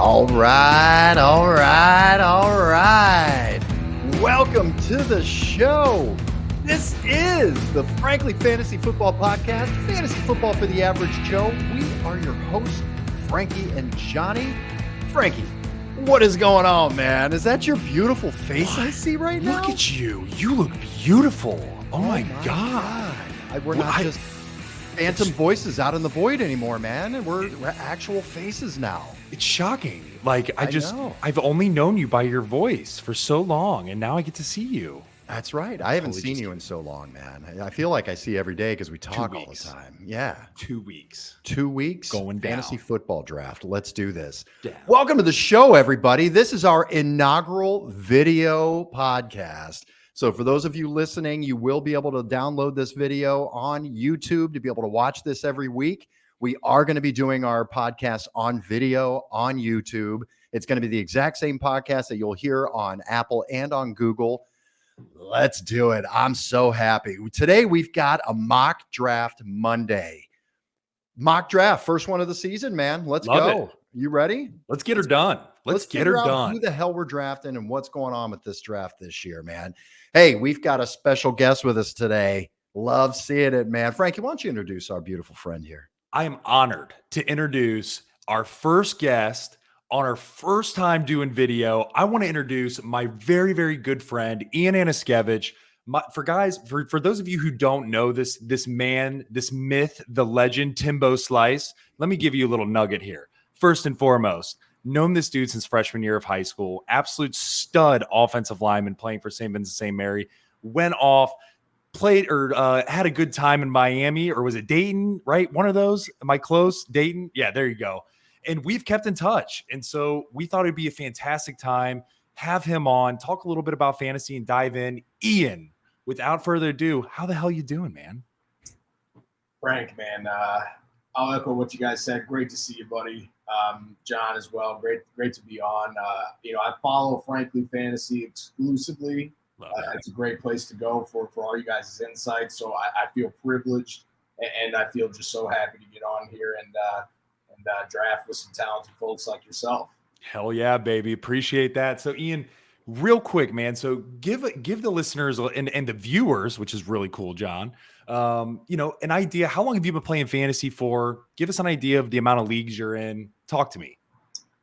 All right. Welcome to the show. This is the Frankly Fantasy Football Podcast, Fantasy Football for the Average Joe. We are your hosts, Frankie and Johnny. Frankie, what is going on, man? Is that your beautiful face I see right now? Look at you. You look beautiful. Oh my God. We're not just phantom voices out in the void anymore, man. And we're actual faces now. It's shocking. Like, I've only known you by your voice for so long, and now I get to see you. That's right. I haven't seen you in so long, man. I feel like I see you every day because we talk all the time. Yeah. 2 weeks. 2 weeks. Going down. Fantasy football draft. Let's do this. Down. Welcome to the show, everybody. This is our inaugural video podcast. So for those of you listening, you will be able to download this video on YouTube to be able to watch this every week. We are going to be doing our podcast on video on YouTube. It's going to be the exact same podcast that you'll hear on Apple and on Google. Let's do it. I'm so happy. Today, we've got a mock draft Monday. Mock draft, first one of the season, man. Let's go. You ready? Let's get her done. Let's get her done. Who the hell we're drafting and what's going on with this draft this year, man. Hey, we've got a special guest with us today. Love seeing it, man. Frankie, why don't you introduce our beautiful friend here? I am honored to introduce our first guest on our first time doing video. I want to introduce my very, very good friend, Ian Anuszkiewicz. For those of you who don't know this man, this myth, the legend, Timbo Slice, let me give you a little nugget here. First and foremost, known this dude since freshman year of high school, absolute stud offensive lineman playing for St. Vincent St. Mary, went off, played or had a good time in Miami, or was it Dayton, right? One of those. Am I close? Dayton? Yeah, there you go. And we've kept in touch. And so we thought it'd be a fantastic time, have him on, talk a little bit about fantasy and dive in. Ian, without further ado, how the hell you doing, man? Frank, man, I'll echo what you guys said. Great to see you, buddy. John as well. Great to be on. I follow Frankly Fantasy exclusively. It's a great place to go for all you guys' insights. So I feel privileged, and I feel just so happy to get on here and draft with some talented folks like yourself. Hell yeah, baby. Appreciate that. So Ian, real quick, man. So give the listeners and the viewers, which is really cool, John, an idea. How long have you been playing fantasy for? Give us an idea of the amount of leagues you're in. Talk to me.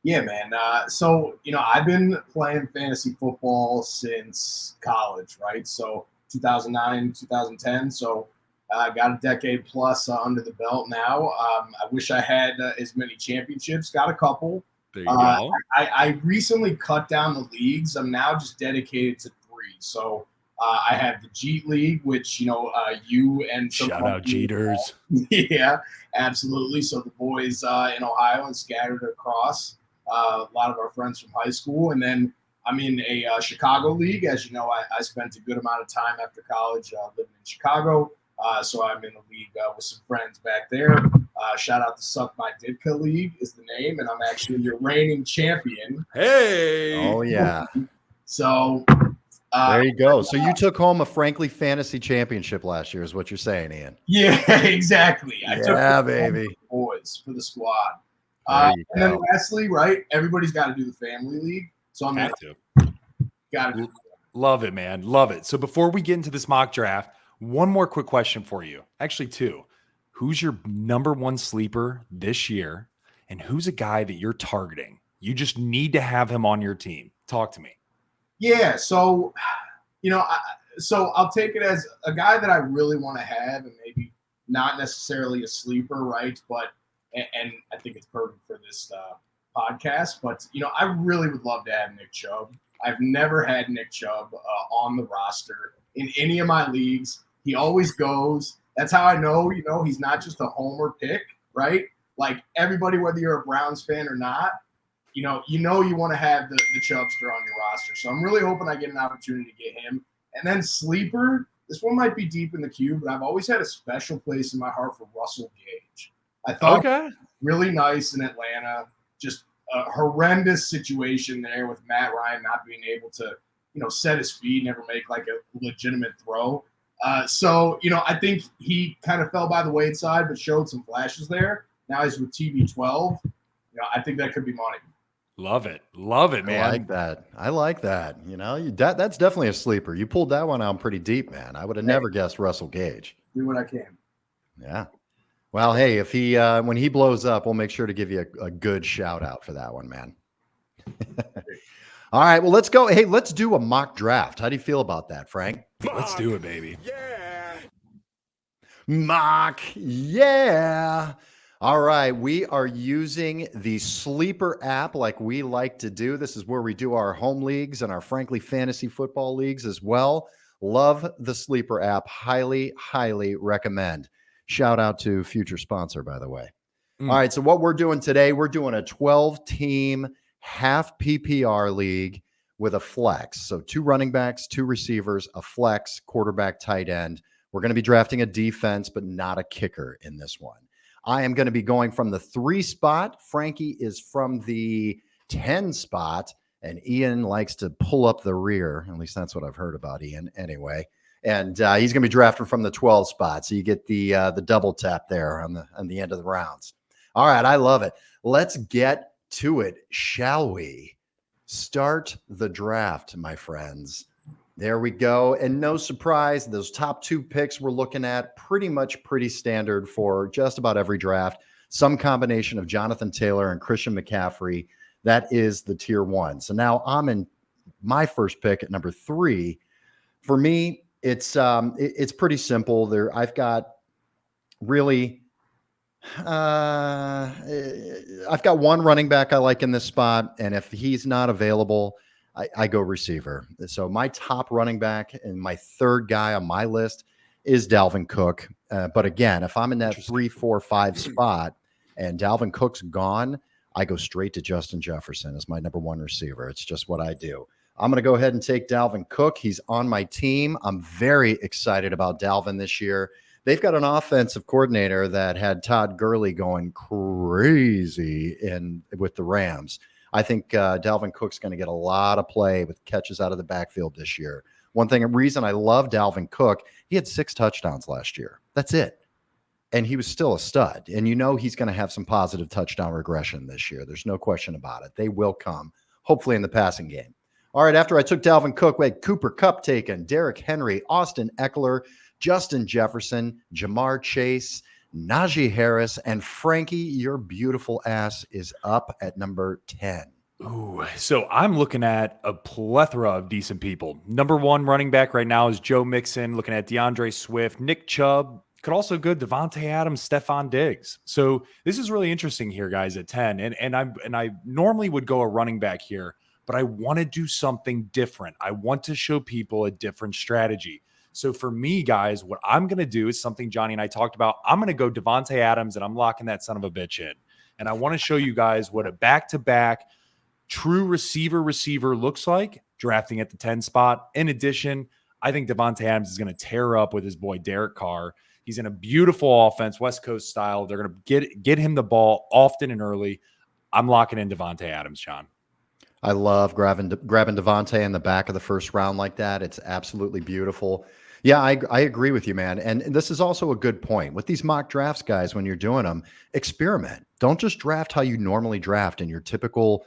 Yeah, man. So I've been playing fantasy football since college, right? So 2009, 2010. So I got a decade plus under the belt now. I wish I had as many championships. Got a couple. There you go. I recently cut down the leagues. I'm now just dedicated to 3. So I have the Jeet League, which you and some shout out Jeeters. Yeah, absolutely. So the boys in Ohio and scattered across. A lot of our friends from high school. And then I'm in a Chicago league. As you know, I spent a good amount of time after college living in Chicago. So I'm in a league with some friends back there. Shout out to Suck My Ditka League is the name. And I'm actually your reigning champion. Hey. Oh, yeah. So there you go. So you took home a Frankly Fantasy Championship last year is what you're saying, Ian. Yeah, exactly. I took baby. The boys for the squad. And then lastly, right, everybody's got to do the family league. So I'm got to love it, man. Love it. So before we get into this mock draft, one more quick question for you. Actually, 2. Who's your number 1 sleeper this year? And who's a guy that you're targeting? You just need to have him on your team. Talk to me. Yeah. So, I'll take it as a guy that I really want to have, and maybe not necessarily a sleeper, right? But and I think it's perfect for this podcast. But, I really would love to have Nick Chubb. I've never had Nick Chubb on the roster in any of my leagues. He always goes. That's how I know, he's not just a homer pick, right? Like everybody, whether you're a Browns fan or not, you want to have the Chubbster on your roster. So I'm really hoping I get an opportunity to get him. And then sleeper, this one might be deep in the queue, but I've always had a special place in my heart for Russell Gage. I thought really nice in Atlanta. Just a horrendous situation there with Matt Ryan not being able to, set his feet, never make like a legitimate throw. I think he kind of fell by the wayside, but showed some flashes there. Now he's with TB12. I think that could be money. Love it. Love it, man. I like that. I like that. You know, that's definitely a sleeper. You pulled that one out pretty deep, man. I would have never guessed Russell Gage. Do what I can. Yeah. Well, hey, if he when he blows up, we'll make sure to give you a good shout out for that one, man. All right. Well, let's go. Hey, let's do a mock draft. How do you feel about that, Frank? Let's do it, baby. Yeah. Mock. Yeah. All right. We are using the Sleeper app like we like to do. This is where we do our home leagues and our Frankly fantasy football leagues as well. Love the Sleeper app. Highly, highly recommend. Shout out to future sponsor, by the way. All right. So what we're doing today, we're doing a 12-team half PPR league with a flex. So 2 running backs, 2 receivers, a flex, quarterback, tight end. We're going to be drafting a defense, but not a kicker in this one. I am going to be going from the 3 spot. Frankie is from the 10 spot, and Ian likes to pull up the rear. At least that's what I've heard about Ian anyway. And he's going to be drafting from the 12 spot. So you get the double tap there on the end of the rounds. All right. I love it. Let's get to it. Shall we start the draft, my friends? There we go. And no surprise, those top 2 picks we're looking at pretty standard for just about every draft. Some combination of Jonathan Taylor and Christian McCaffrey. That is the tier 1. So now I'm in my first pick at number 3. For me, it's pretty simple. There, I've got really, I've got 1 running back I like in this spot, and if he's not available, I go receiver. So my top running back and my 3rd guy on my list is Dalvin Cook. But again, if I'm in that 3, 4, 5 spot and Dalvin Cook's gone, I go straight to Justin Jefferson as my number 1 receiver. It's just what I do. I'm going to go ahead and take Dalvin Cook. He's on my team. I'm very excited about Dalvin this year. They've got an offensive coordinator that had Todd Gurley going crazy with the Rams. I think Dalvin Cook's going to get a lot of play with catches out of the backfield this year. Reason I love Dalvin Cook, he had 6 touchdowns last year. That's it. And he was still a stud. And you know he's going to have some positive touchdown regression this year. There's no question about it. They will come, hopefully in the passing game. All right, after I took Dalvin Cook, we had Cooper Kupp taken, Derrick Henry, Austin Eckler, Justin Jefferson, Jamar Chase, Najee Harris, and Frankie, your beautiful ass is up at number 10. Ooh, so I'm looking at a plethora of decent people. Number 1 running back right now is Joe Mixon, looking at DeAndre Swift, Nick Chubb, could also go Devontae Adams, Stephon Diggs. So this is really interesting here, guys, at 10. And I normally would go a running back here, but I want to do something different. I want to show people a different strategy. So for me, guys, what I'm going to do is something Johnny and I talked about. I'm going to go Devontae Adams, and I'm locking that son of a bitch in. And I want to show you guys what a back-to-back true receiver looks like, drafting at the 10 spot. In addition, I think Devontae Adams is going to tear up with his boy Derek Carr. He's in a beautiful offense, West Coast style. They're going to get him the ball often and early. I'm locking in Devontae Adams, John. I love grabbing Devontae in the back of the first round like that. It's absolutely beautiful. Yeah, I agree with you, man. And this is also a good point. With these mock drafts, guys, when you're doing them, experiment. Don't just draft how you normally draft in your typical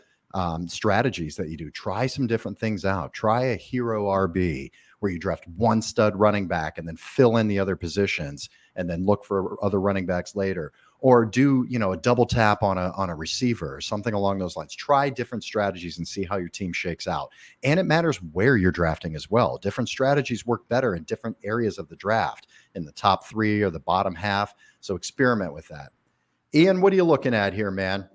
strategies that you do. Try some different things out. Try a hero RB where you draft 1 stud running back and then fill in the other positions and then look for other running backs later. Or do, a double tap on a receiver or something along those lines. Try different strategies and see how your team shakes out. And it matters where you're drafting as well. Different strategies work better in different areas of the draft, in the top 3 or the bottom half. So experiment with that. Ian, what are you looking at here, man?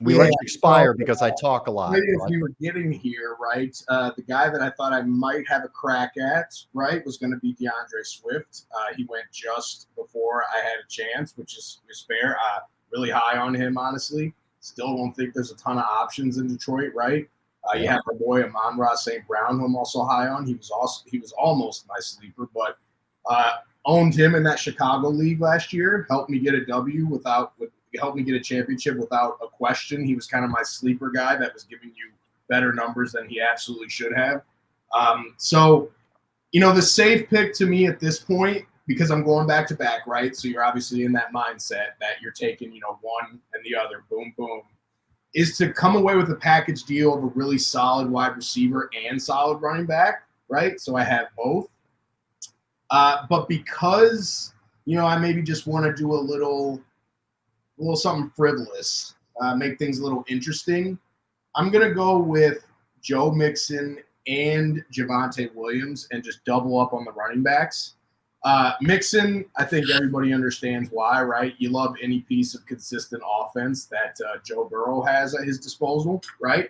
We let you expire because I talk a lot. Maybe if you were getting here, right, the guy that I thought I might have a crack at, right, was going to be DeAndre Swift. He went just before I had a chance, which is fair. Really high on him, honestly. Still don't think there's a ton of options in Detroit, right? You have my boy Amon-Ra St. Brown, who I'm also high on. He was almost my sleeper, but owned him in that Chicago league last year. Helped me get a W helped me get a championship without a question. He was kind of my sleeper guy that was giving you better numbers than he absolutely should have. So, the safe pick to me at this point, because I'm going back to back, right? So you're obviously in that mindset that you're taking, one and the other, boom, boom. is to come away with a package deal of a really solid wide receiver and solid running back, right? So I have both. But because, I maybe just want to do a little something frivolous, make things a little interesting, I'm going to go with Joe Mixon and Javonte Williams and just double up on the running backs. Mixon, I think everybody understands why, right? You love any piece of consistent offense that Joe Burrow has at his disposal, right?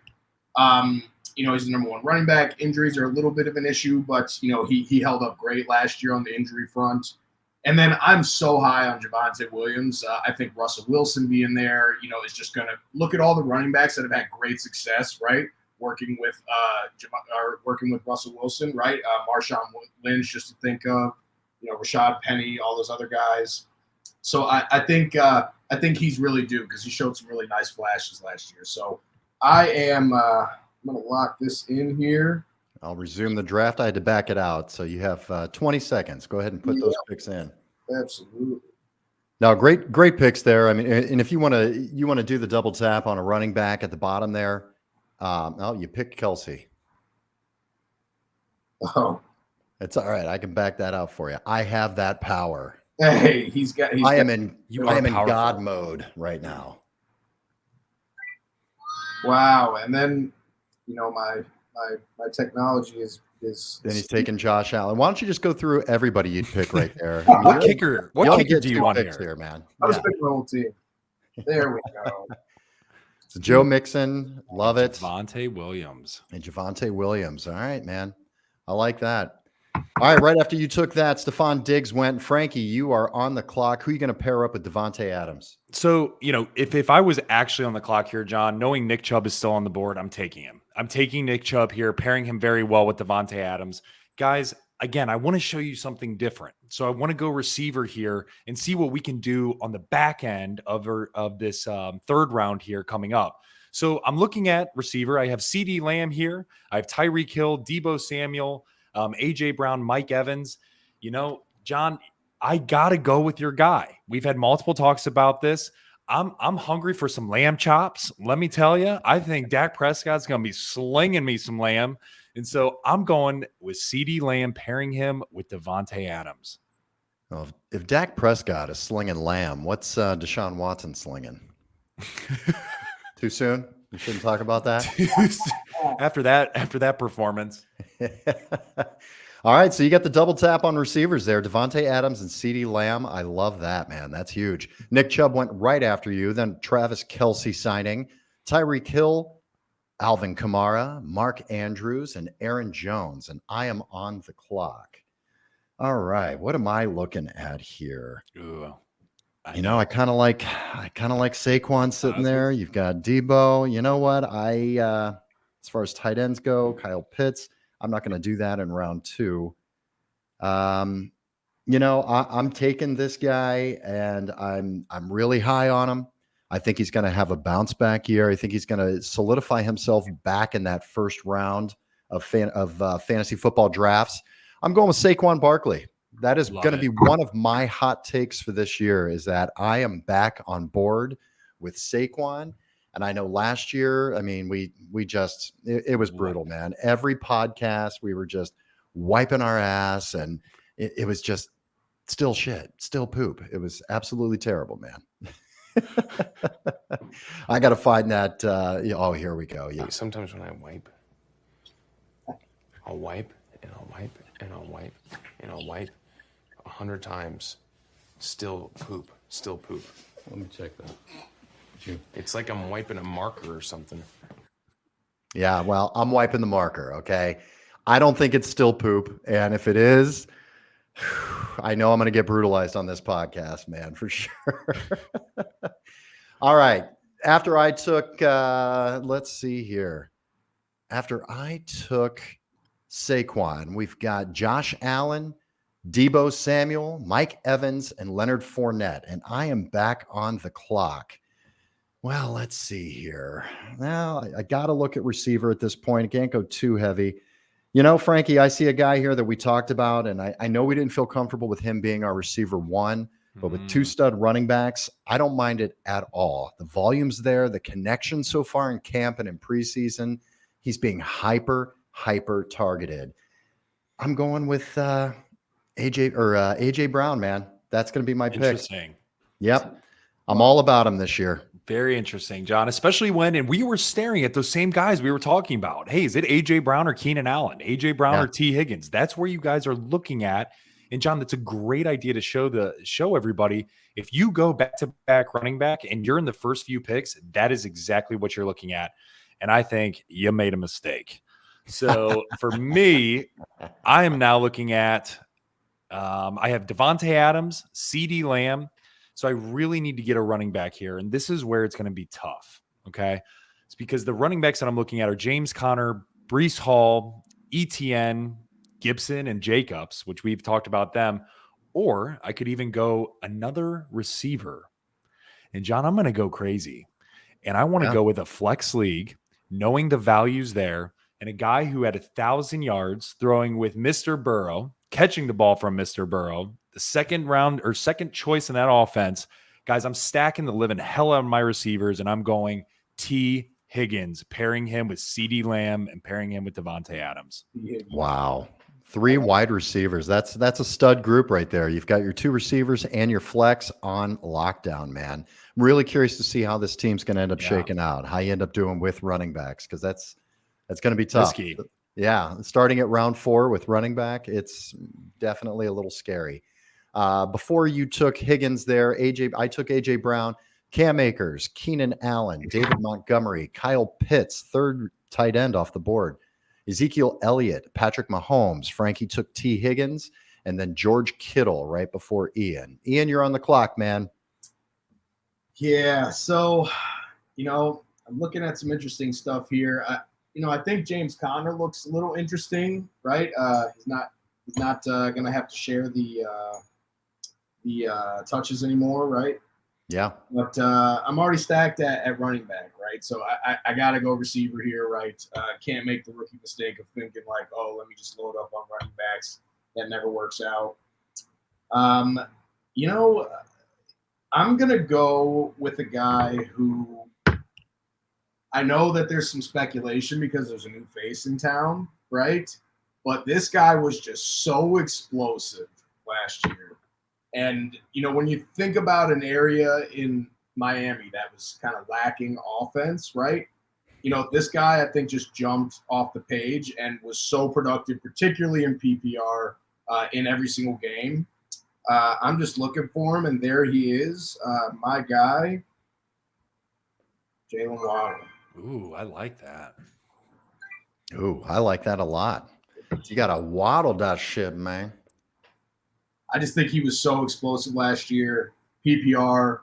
He's the number one running back. Injuries are a little bit of an issue, but, he held up great last year on the injury front. And then I'm so high on Javonte Williams. I think Russell Wilson being there, is just going to look at all the running backs that have had great success, right? Working with Russell Wilson, right? Marshawn Lynch, just to think of, Rashad Penny, all those other guys. So I think he's really due because he showed some really nice flashes last year. So I'm going to lock this in here. I'll resume the draft. I had to back it out. So you have 20 seconds. Go ahead and put those picks in. Absolutely. Now, great picks there. I mean, and if you want to do the double tap on a running back at the bottom there, you pick Kelsey. Oh, it's all right. I can back that out for you. I have that power. Hey, I am in God mode right now. Wow. And then, my technology is then he's taking Josh Allen. Why don't you just go through everybody you'd pick right there? What kicker do you want here, man? I was picking my whole team. There we go. So Joe Mixon, love it. Javonte Williams. And Javonte Williams. All right, man. I like that. All right, right after you took that, Stephon Diggs went. Frankie, you are on the clock. Who are you going to pair up with Devontae Adams? So, if I was actually on the clock here, John, knowing Nick Chubb is still on the board, I'm taking him. I'm taking Nick Chubb here, pairing him very well with Devontae Adams. Guys, again, I want to show you something different. So I want to go receiver here and see what we can do on the back end of this third round here coming up. So I'm looking at receiver. I have CeeDee Lamb here. I have Tyreek Hill, Deebo Samuel, AJ Brown, Mike Evans. John, I got to go with your guy. We've had multiple talks about this. I'm hungry for some lamb chops. Let me tell you, I think Dak Prescott's going to be slinging me some lamb. And so I'm going with CeeDee Lamb, pairing him with Devontae Adams. Well, if Dak Prescott is slinging lamb, what's Deshaun Watson slinging? Too soon? You shouldn't talk about that? After that performance. All right, so you got the double tap on receivers there. Devontae Adams and CeeDee Lamb. I love that, man. That's huge. Nick Chubb went right after you. Then Travis Kelce signing. Tyreek Hill, Alvin Kamara, Mark Andrews, and Aaron Jones. And I am on the clock. All right, what am I looking at here? Ooh, I kind of like Saquon sitting there. You've got Debo. You know what? As far as tight ends go, Kyle Pitts. I'm not going to do that in round 2. I'm taking this guy, and I'm really high on him. I think he's going to have a bounce back year. I think he's going to solidify himself back in that first round of fantasy football drafts. I'm going with Saquon Barkley. That is going to be one of my hot takes for this year, is that I am back on board with Saquon. And I know last year, I mean, it was brutal, man. Every podcast, we were just wiping our ass, and it was just still shit, still poop. It was absolutely terrible, man. I got to find that. Here we go. Yeah. Sometimes when I wipe, I'll wipe and I'll wipe and I'll wipe and I'll wipe 100 times. Still poop. Let me check that. It's like I'm wiping a marker or something. Yeah, well, I'm wiping the marker, okay? I don't think it's still poop. And if it is, I know I'm going to get brutalized on this podcast, man, for sure. All right. After I took, let's see here. After I took Saquon, we've got Josh Allen, Deebo Samuel, Mike Evans, and Leonard Fournette. And I am back on the clock. Well, let's see here. Now, I got to look at receiver at this point. I can't go too heavy. Frankie, I see a guy here that we talked about, and I know we didn't feel comfortable with him being our receiver 1, But with two stud running backs, I don't mind it at all. The volume's there, the connection so far in camp and in preseason, he's being hyper targeted. I'm going with AJ Brown, man. That's going to be my pick. Interesting. Yep. I'm all about him this year. Very interesting, John, especially when, and we were staring at those same guys we were talking about. Hey, is it AJ Brown or Keenan Allen? AJ Brown or T Higgins? That's where you guys are looking at. And John, that's a great idea to show everybody. If you go back-to-back running back and you're in the first few picks, that is exactly what you're looking at. And I think you made a mistake. So for me, I am now looking at, I have Devontae Adams, CeeDee Lamb. So I really need to get a running back here. And this is where it's going to be tough. Okay. It's because the running backs that I'm looking at are James Conner, Breece Hall, ETN, Gibson, and Jacobs, which we've talked about them. Or I could even go another receiver. And John, I'm going to go crazy. And I want to go with a flex league, knowing the values there, and a guy who had 1,000 yards throwing with Mr. Burrow, catching the ball from Mr. Burrow, the second round or second choice in that offense. Guys, I'm stacking the living hell out of my receivers, and I'm going T. Higgins, pairing him with CeeDee Lamb and pairing him with Devontae Adams. Wow. 3 wide receivers. That's a stud group right there. You've got your 2 receivers and your flex on lockdown, man. I'm really curious to see how this team's going to end up shaking out, how you end up doing with running backs, because that's going to be tough. Risky. Yeah, starting at round 4 with running back, it's definitely a little scary. Before you took Higgins there, I took AJ Brown, Cam Akers, Keenan Allen, David Montgomery, Kyle Pitts, third tight end off the board, Ezekiel Elliott, Patrick Mahomes. Frankie took T. Higgins, and then George Kittle right before Ian. Ian, you're on the clock, man. Yeah, so, I'm looking at some interesting stuff here. I think James Conner looks a little interesting, right? He's not going to have to share the touches anymore, right? Yeah. But I'm already stacked at running back, right? So I got to go receiver here, right? Can't make the rookie mistake of thinking like, oh, let me just load up on running backs. That never works out. I'm going to go with a guy who I know that there's some speculation because there's a new face in town, right? But this guy was just so explosive last year. And, when you think about an area in Miami that was kind of lacking offense, right? This guy, I think, just jumped off the page and was so productive, particularly in PPR in every single game. I'm just looking for him, and there he is, my guy, Jalen Waddle. Ooh, I like that. Ooh, I like that a lot. You got to waddle that shit, man. I just think he was so explosive last year. PPR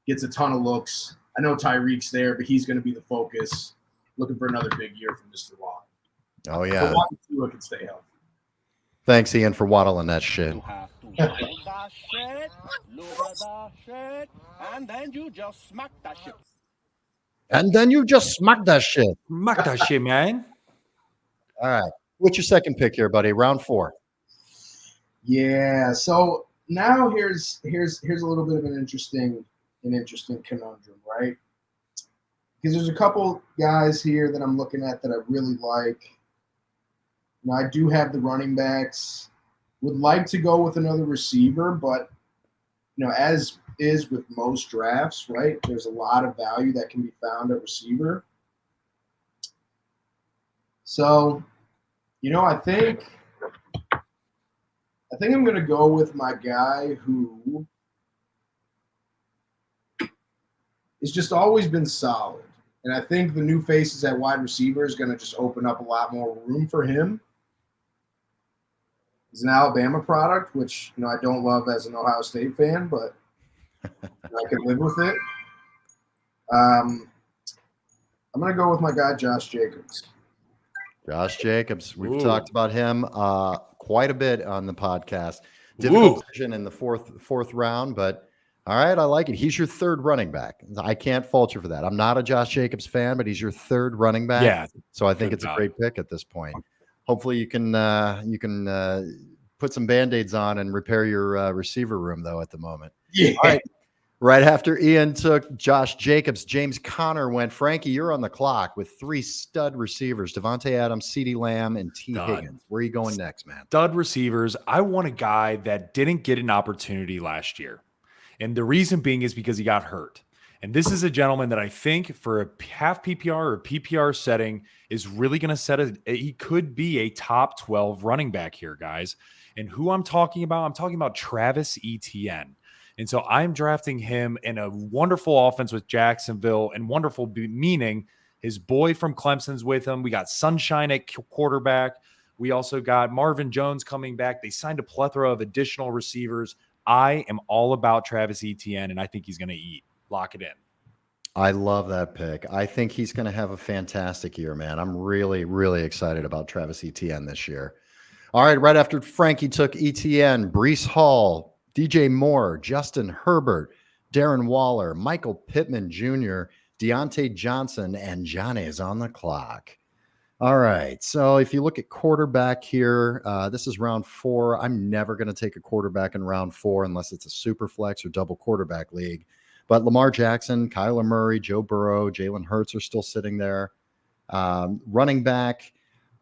gets a ton of looks. I know Tyreek's there, but he's going to be the focus. Looking for another big year from Mr. Watt. Oh, yeah. Watt can stay healthy. Thanks, Ian, for waddling that shit. You have to hold that shit, look at that shit, and then you just smack that shit. And then you just smack that shit. Smack that shit, man. All right. What's your second pick here, buddy? Round 4. Yeah. So now here's a little bit of an interesting conundrum, right? Because there's a couple guys here that I'm looking at that I really like. I do have the running backs. Would like to go with another receiver, but as is with most drafts, right? There's a lot of value that can be found at receiver. So, I think I'm going to go with my guy who has just always been solid. And I think the new faces at wide receiver is going to just open up a lot more room for him. He's an Alabama product, which, I don't love as an Ohio State fan, but I can live with it. I'm going to go with my guy, Josh Jacobs. Josh Jacobs. We've talked about him quite a bit on the podcast. Difficult decision in the fourth round, but all right, I like it. He's your third running back. I can't fault you for that. I'm not a Josh Jacobs fan, but he's your third running back. Yeah. So I think it's a great pick at this point. Hopefully you can put some Band-Aids on and repair your receiver room, though, at the moment. Yeah. All right. Right after Ian took Josh Jacobs, James Conner went. Frankie, you're on the clock with 3 stud receivers, Devontae Adams, CeeDee Lamb, and T. Stud. Higgins. Where are you going next, man? Stud receivers. I want a guy that didn't get an opportunity last year. And the reason being is because he got hurt. And this is a gentleman that I think for a half PPR or PPR setting is really going to he could be a top 12 running back here, guys. And who I'm talking about Travis Etienne. And so I'm drafting him in a wonderful offense with Jacksonville, and wonderful meaning his boy from Clemson's with him. We got Sunshine at quarterback. We also got Marvin Jones coming back. They signed a plethora of additional receivers. I am all about Travis Etienne, and I think he's going to eat. Lock it in. I love that pick. I think he's going to have a fantastic year, man. I'm really, really excited about Travis Etienne this year. All right, right after Frankie took Etienne, Breece Hall, DJ Moore, Justin Herbert, Darren Waller, Michael Pittman Jr., Deontay Johnson, and Johnny is on the clock. All right, so if you look at quarterback here, this is round 4. I'm never going to take a quarterback in round 4 unless it's a super flex or double quarterback league. But Lamar Jackson, Kyler Murray, Joe Burrow, Jalen Hurts are still sitting there. Running back,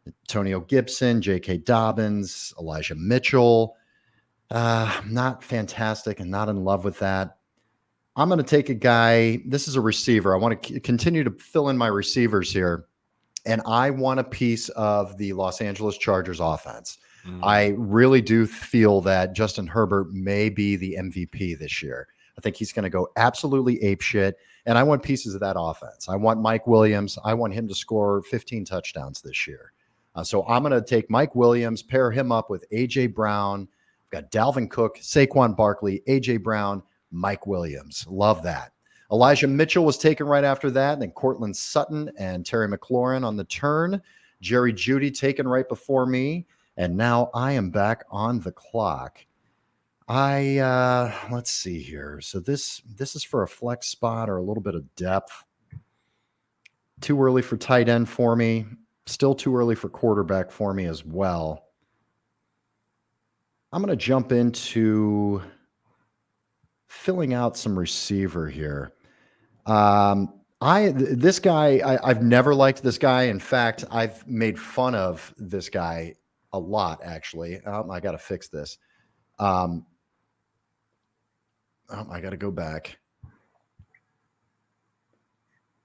Antonio Gibson, J.K. Dobbins, Elijah Mitchell. Not fantastic and not in love with that. I'm going to take a guy. This is a receiver. I want to continue to fill in my receivers here. And I want a piece of the Los Angeles Chargers offense. I really do feel that Justin Herbert may be the MVP this year. I think he's going to go absolutely apeshit. And I want pieces of that offense. I want Mike Williams. I want him to score 15 touchdowns this year. So I'm going to take Mike Williams, pair him up with A.J. Brown. Got Dalvin Cook, Saquon Barkley, A.J. Brown, Mike Williams. Love that. Elijah Mitchell was taken right after that. Then Cortland Sutton and Terry McLaurin on the turn. Jerry Jeudy taken right before me. And now I am back on the clock. Let's see here. So this is for a flex spot or a little bit of depth. Too early for tight end for me. Still too early for quarterback for me as well. I'm going to jump into filling out some receiver here. This guy, I've never liked this guy. In fact, I've made fun of this guy a lot, actually. I got to fix this. I got to go back.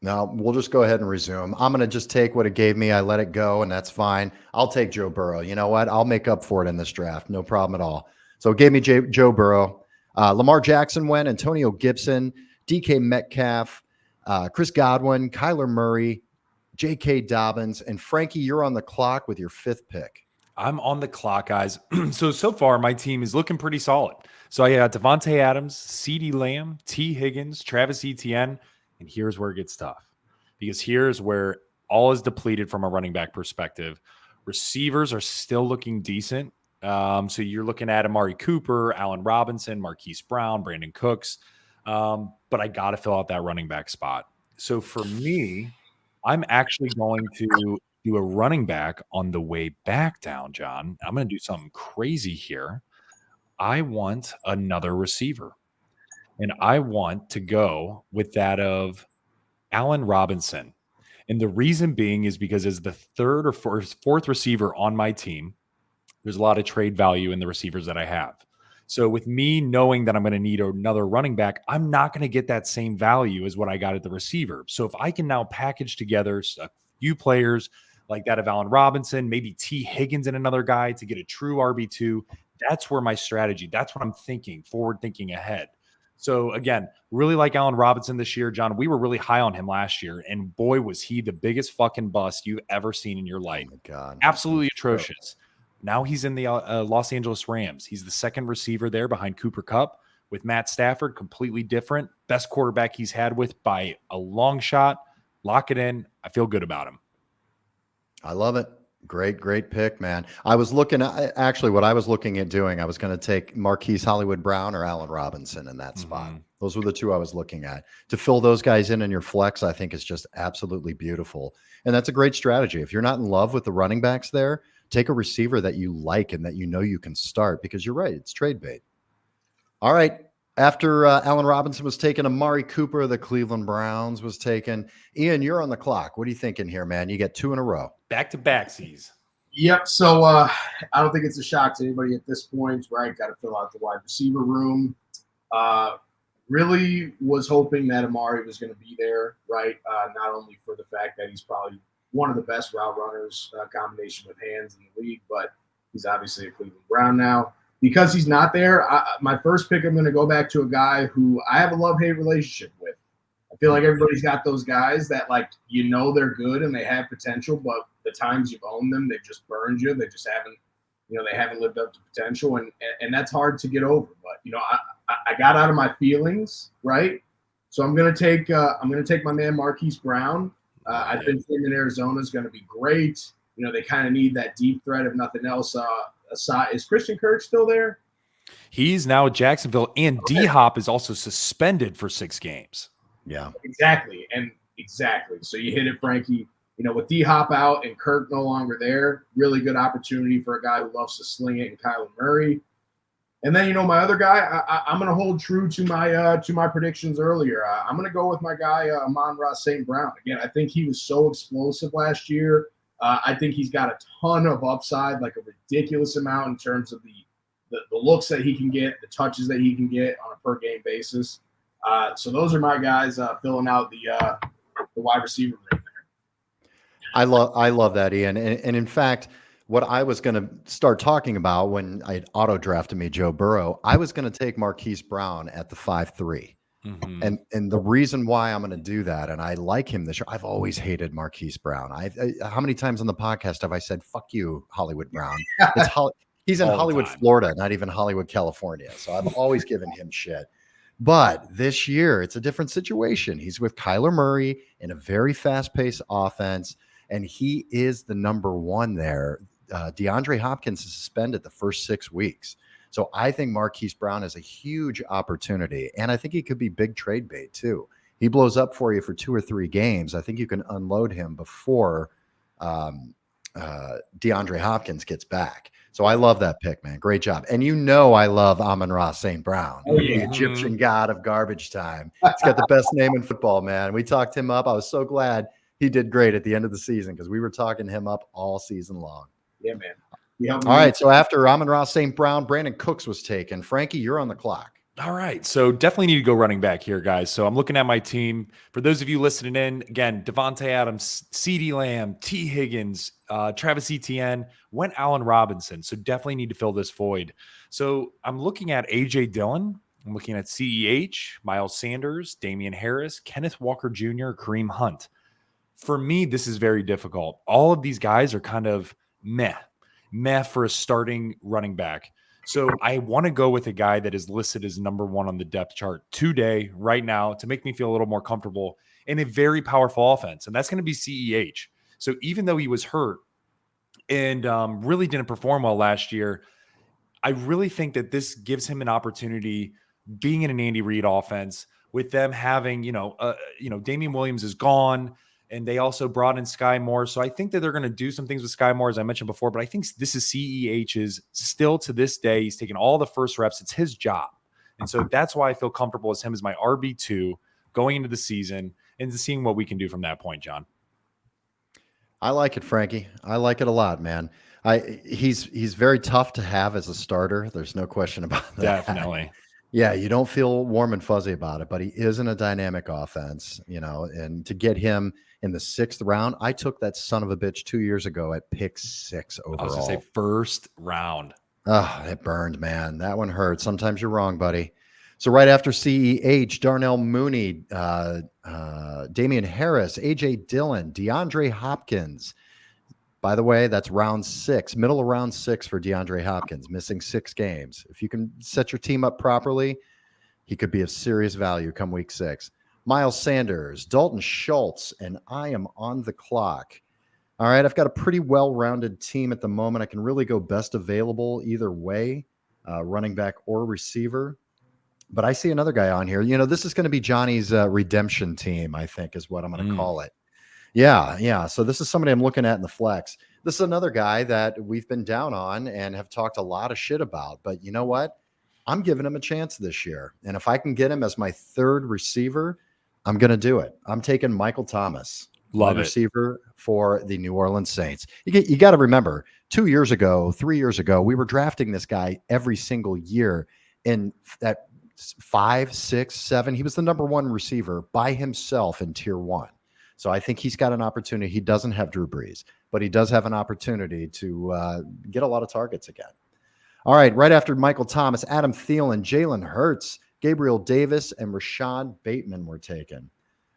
No, we'll just go ahead and resume. I'm going to just take what it gave me. I let it go, and that's fine. I'll take Joe Burrow. You know what? I'll make up for it in this draft. No problem at all. So it gave me Joe Burrow. Lamar Jackson went, Antonio Gibson, DK Metcalf, Chris Godwin, Kyler Murray, J.K. Dobbins, and Frankie, you're on the clock with your 5th pick. I'm on the clock, guys. So far, my team is looking pretty solid. So I got Devontae Adams, CeeDee Lamb, T. Higgins, Travis Etienne. And here's where it gets tough, because here's where all is depleted from a running back perspective. Receivers are still looking decent. So you're looking at Amari Cooper, Allen Robinson, Marquise Brown, Brandon Cooks. But I got to fill out that running back spot. So for me, I'm actually going to do a running back on the way back down, John. I'm going to do something crazy here. I want another receiver. And I want to go with that of Allen Robinson. And the reason being is because as the 3rd or 4th receiver on my team, there's a lot of trade value in the receivers that I have. So with me knowing that I'm going to need another running back, I'm not going to get that same value as what I got at the receiver. So if I can now package together a few players like that of Allen Robinson, maybe T. Higgins and another guy to get a true RB2, that's where my strategy, that's what I'm thinking, forward thinking ahead. So again, really like Allen Robinson this year, John. We were really high on him last year, and boy, was he the biggest fucking bust you've ever seen in your life. Oh my God. Absolutely atrocious. Now he's in the Los Angeles Rams. He's the 2nd receiver there behind Cooper Kupp with Matt Stafford, completely different. Best quarterback he's had with by a long shot. Lock it in. I feel good about him. I love it. Great pick, man. I was looking at, actually, what I was looking at doing, I was going to take Marquise Hollywood Brown or Allen Robinson in that spot. Those were the two I was looking at. To fill those guys in your flex, I think is just absolutely beautiful. And that's a great strategy. If you're not in love with the running backs there, take a receiver that you like and that you know you can start, because you're right, it's trade bait. All right. After Allen Robinson was taken, Amari Cooper of the Cleveland Browns was taken. Ian, you're on the clock. What are you thinking here, man? You get 2 in a row. Back-to-back seas. Yep. So I don't think it's a shock to anybody at this point, right? Got to fill out the wide receiver room. Really was hoping that Amari was going to be there, right? Not only for the fact that he's probably one of the best route runners, combination with hands in the league, but he's obviously a Cleveland Brown now. Because he's not there, my first pick, I'm going to go back to a guy who I have a love-hate relationship with. I feel like everybody's got those guys that, like, they're good and they have potential, but the times you've owned them, they've just burned you. They just haven't, they haven't lived up to potential, and that's hard to get over. But I got out of my feelings, right? So I'm going to take my man Marquise Brown. I think him in Arizona is going to be great. They kind of need that deep threat, if nothing else. Is Christian Kirk still there? He's now at Jacksonville, and D-Hop is also suspended for 6 games. Yeah, exactly. So you hit it, Frankie. With D-Hop out and Kirk no longer there, really good opportunity for a guy who loves to sling it, and Kyler Murray. And then, my other guy, I'm going to hold true to my predictions earlier. I'm going to go with my guy, Amon-Ra St. Brown. Again, I think he was so explosive last year. I think he's got a ton of upside, like a ridiculous amount in terms of the looks that he can get, the touches that he can get on a per-game basis. So those are my guys filling out the wide receiver room there. I love that, Ian. And in fact, what I was going to start talking about when I auto-drafted me Joe Burrow, I was going to take Marquise Brown at the 5-3. Mm-hmm. And the reason why I'm going to do that, and I like him this year, I've always hated Marquise Brown. How many times on the podcast have I said, fuck you, Hollywood Brown? He's in Hollywood, Florida, not even Hollywood, California. So I've always given him shit. But this year, it's a different situation. He's with Kyler Murray in a very fast-paced offense, and he is the number one there. DeAndre Hopkins is suspended the first 6 weeks. So I think Marquise Brown is a huge opportunity, and I think he could be big trade bait too. He blows up for you for 2 or 3 games. I think you can unload him before DeAndre Hopkins gets back. So I love that pick, man. Great job. And I love Amon-Ra St. Brown, the Egyptian god of garbage time. He's got the best name in football, man. We talked him up. I was so glad he did great at the end of the season because we were talking him up all season long. Yeah, man. All right, so after Amon-Ra St. Brown, Brandon Cooks was taken. Frankie, you're on the clock. All right, so definitely need to go running back here, guys. So I'm looking at my team. For those of you listening in, again, Devontae Adams, CeeDee Lamb, T. Higgins, Travis Etienne, went Allen Robinson. So definitely need to fill this void. So I'm looking at A.J. Dillon. I'm looking at CEH, Miles Sanders, Damian Harris, Kenneth Walker Jr., Kareem Hunt. For me, this is very difficult. All of these guys are kind of meh for a starting running back. So I want to go with a guy that is listed as number 1 on the depth chart today, right now, to make me feel a little more comfortable in a very powerful offense. And that's going to be CEH. So even though he was hurt and really didn't perform well last year, I really think that this gives him an opportunity being in an Andy Reid offense with them having, Damian Williams is gone. And they also brought in Sky Moore. So I think that they're going to do some things with Sky Moore, as I mentioned before. But I think this is CEH's still to this day. He's taking all the first reps. It's his job. And so that's why I feel comfortable as him as my RB2 going into the season and seeing what we can do from that point, John. I like it, Frankie. I like it a lot, man. He's very tough to have as a starter. There's no question about that. Definitely. Yeah, you don't feel warm and fuzzy about it, but he is in a dynamic offense, and to get him in the 6th round, I took that son of a bitch 2 years ago at pick 6 overall. I was going to say first round. Oh, it burned, man. That one hurt. Sometimes you're wrong, buddy. So right after CEH, Darnell Mooney, Damian Harris, A.J. Dillon, DeAndre Hopkins. By the way, that's round 6, middle of round 6 for DeAndre Hopkins, missing 6 games. If you can set your team up properly, he could be of serious value come week 6. Miles Sanders, Dalton Schultz, and I am on the clock. All right, I've got a pretty well-rounded team at the moment. I can really go best available either way, running back or receiver. But I see another guy on here. This is going to be Johnny's redemption team, I think is what I'm going to call it. Yeah. So this is somebody I'm looking at in the flex. This is another guy that we've been down on and have talked a lot of shit about. But you know what? I'm giving him a chance this year. And if I can get him as my third receiver, I'm going to do it. I'm taking Michael Thomas, Love wide it. receiver for the New Orleans Saints. You got to remember, 2 years ago, 3 years ago, we were drafting this guy every single year in that 5, 6, 7. He was the number one receiver by himself in tier 1. So I think he's got an opportunity. He doesn't have Drew Brees, but he does have an opportunity to get a lot of targets again. All right, right after Michael Thomas, Adam Thielen, Jalen Hurts, Gabriel Davis, and Rashad Bateman were taken.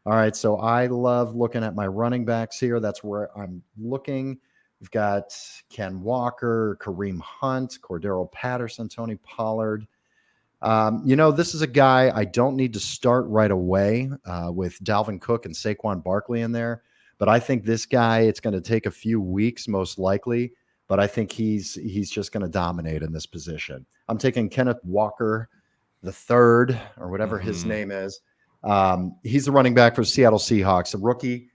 All right, so I love looking at my running backs here. That's where I'm looking. We've got Ken Walker, Kareem Hunt, Cordero Patterson, Tony Pollard. This is a guy I don't need to start right away with Dalvin Cook and Saquon Barkley in there. But I think this guy, it's going to take a few weeks most likely. But I think he's just going to dominate in this position. I'm taking Kenneth Walker the third, or whatever his name is. He's the running back for Seattle Seahawks, a rookie,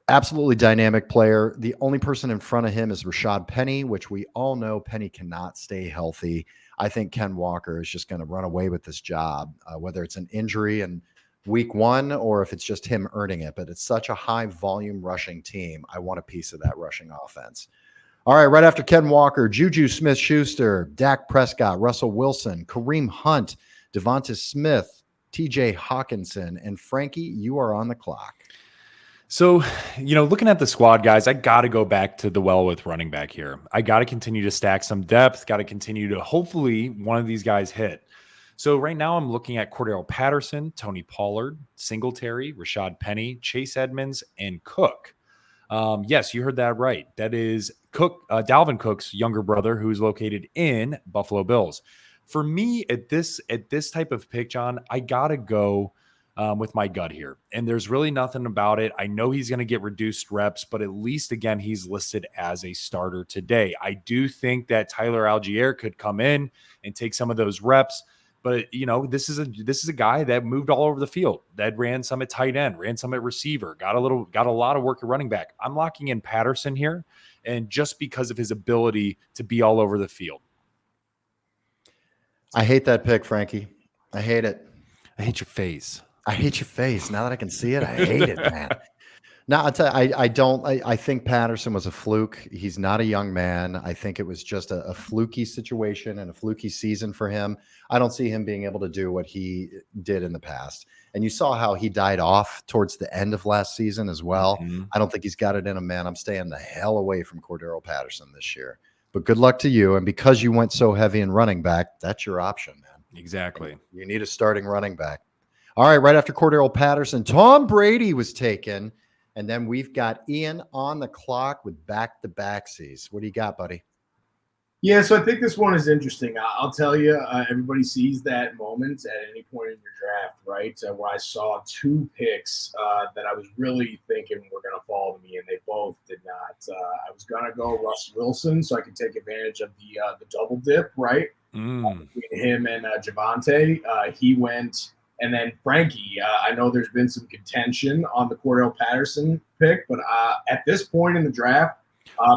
absolutely dynamic player. The only person in front of him is Rashad Penny, which we all know Penny cannot stay healthy. I think Ken Walker is just going to run away with this job, whether it's an injury in week 1 or if it's just him earning it. But it's such a high volume rushing team. I want a piece of that rushing offense. All right, right after Ken Walker, Juju Smith-Schuster, Dak Prescott, Russell Wilson, Kareem Hunt, Devonta Smith, TJ Hawkinson, and Frankie, you are on the clock. So, looking at the squad, guys, I got to go back to the well with running back here. I got to continue to stack some depth, got to continue to hopefully one of these guys hit. So right now I'm looking at Cordero Patterson, Tony Pollard, Singletary, Rashad Penny, Chase Edmonds, and Cook. Yes, you heard that right. That is Cook, Dalvin Cook's younger brother, who's located in Buffalo Bills. For me, at this type of pick, John, I gotta go with my gut here, and there's really nothing about it. I know he's going to get reduced reps, but at least again he's listed as a starter today. I do think that Tyler Algier could come in and take some of those reps. But this is a guy that moved all over the field, that ran some at tight end, ran some at receiver, got a lot of work at running back. I'm locking in Patterson here, and just because of his ability to be all over the field. I hate that pick, Frankie. I hate it. I hate your face. I hate your face. Now that I can see it, I hate it, man. No, I'll tell you, I think Patterson was a fluke. He's not a young man. I think it was just a fluky situation and a fluky season for him. I don't see him being able to do what he did in the past. And you saw how he died off towards the end of last season as well. Mm-hmm. I don't think he's got it in him, man. I'm staying the hell away from Cordero Patterson this year. But good luck to you. And because you went so heavy in running back, that's your option, man. Exactly. You need a starting running back. All right, right after Cordero Patterson, Tom Brady was taken. And then we've got Ian on the clock with back-to-backsies. What do you got, buddy? Yeah, so I think this one is interesting. I'll tell you, everybody sees that moment at any point in your draft, right? Where I saw two picks that I was really thinking were going to fall to me, and they both did not. I was going to go Russ Wilson so I could take advantage of the double dip, right? Between him and Javonte. He went... And then Frankie, I know there's been some contention on the Cordero Patterson pick, but at this point in the draft,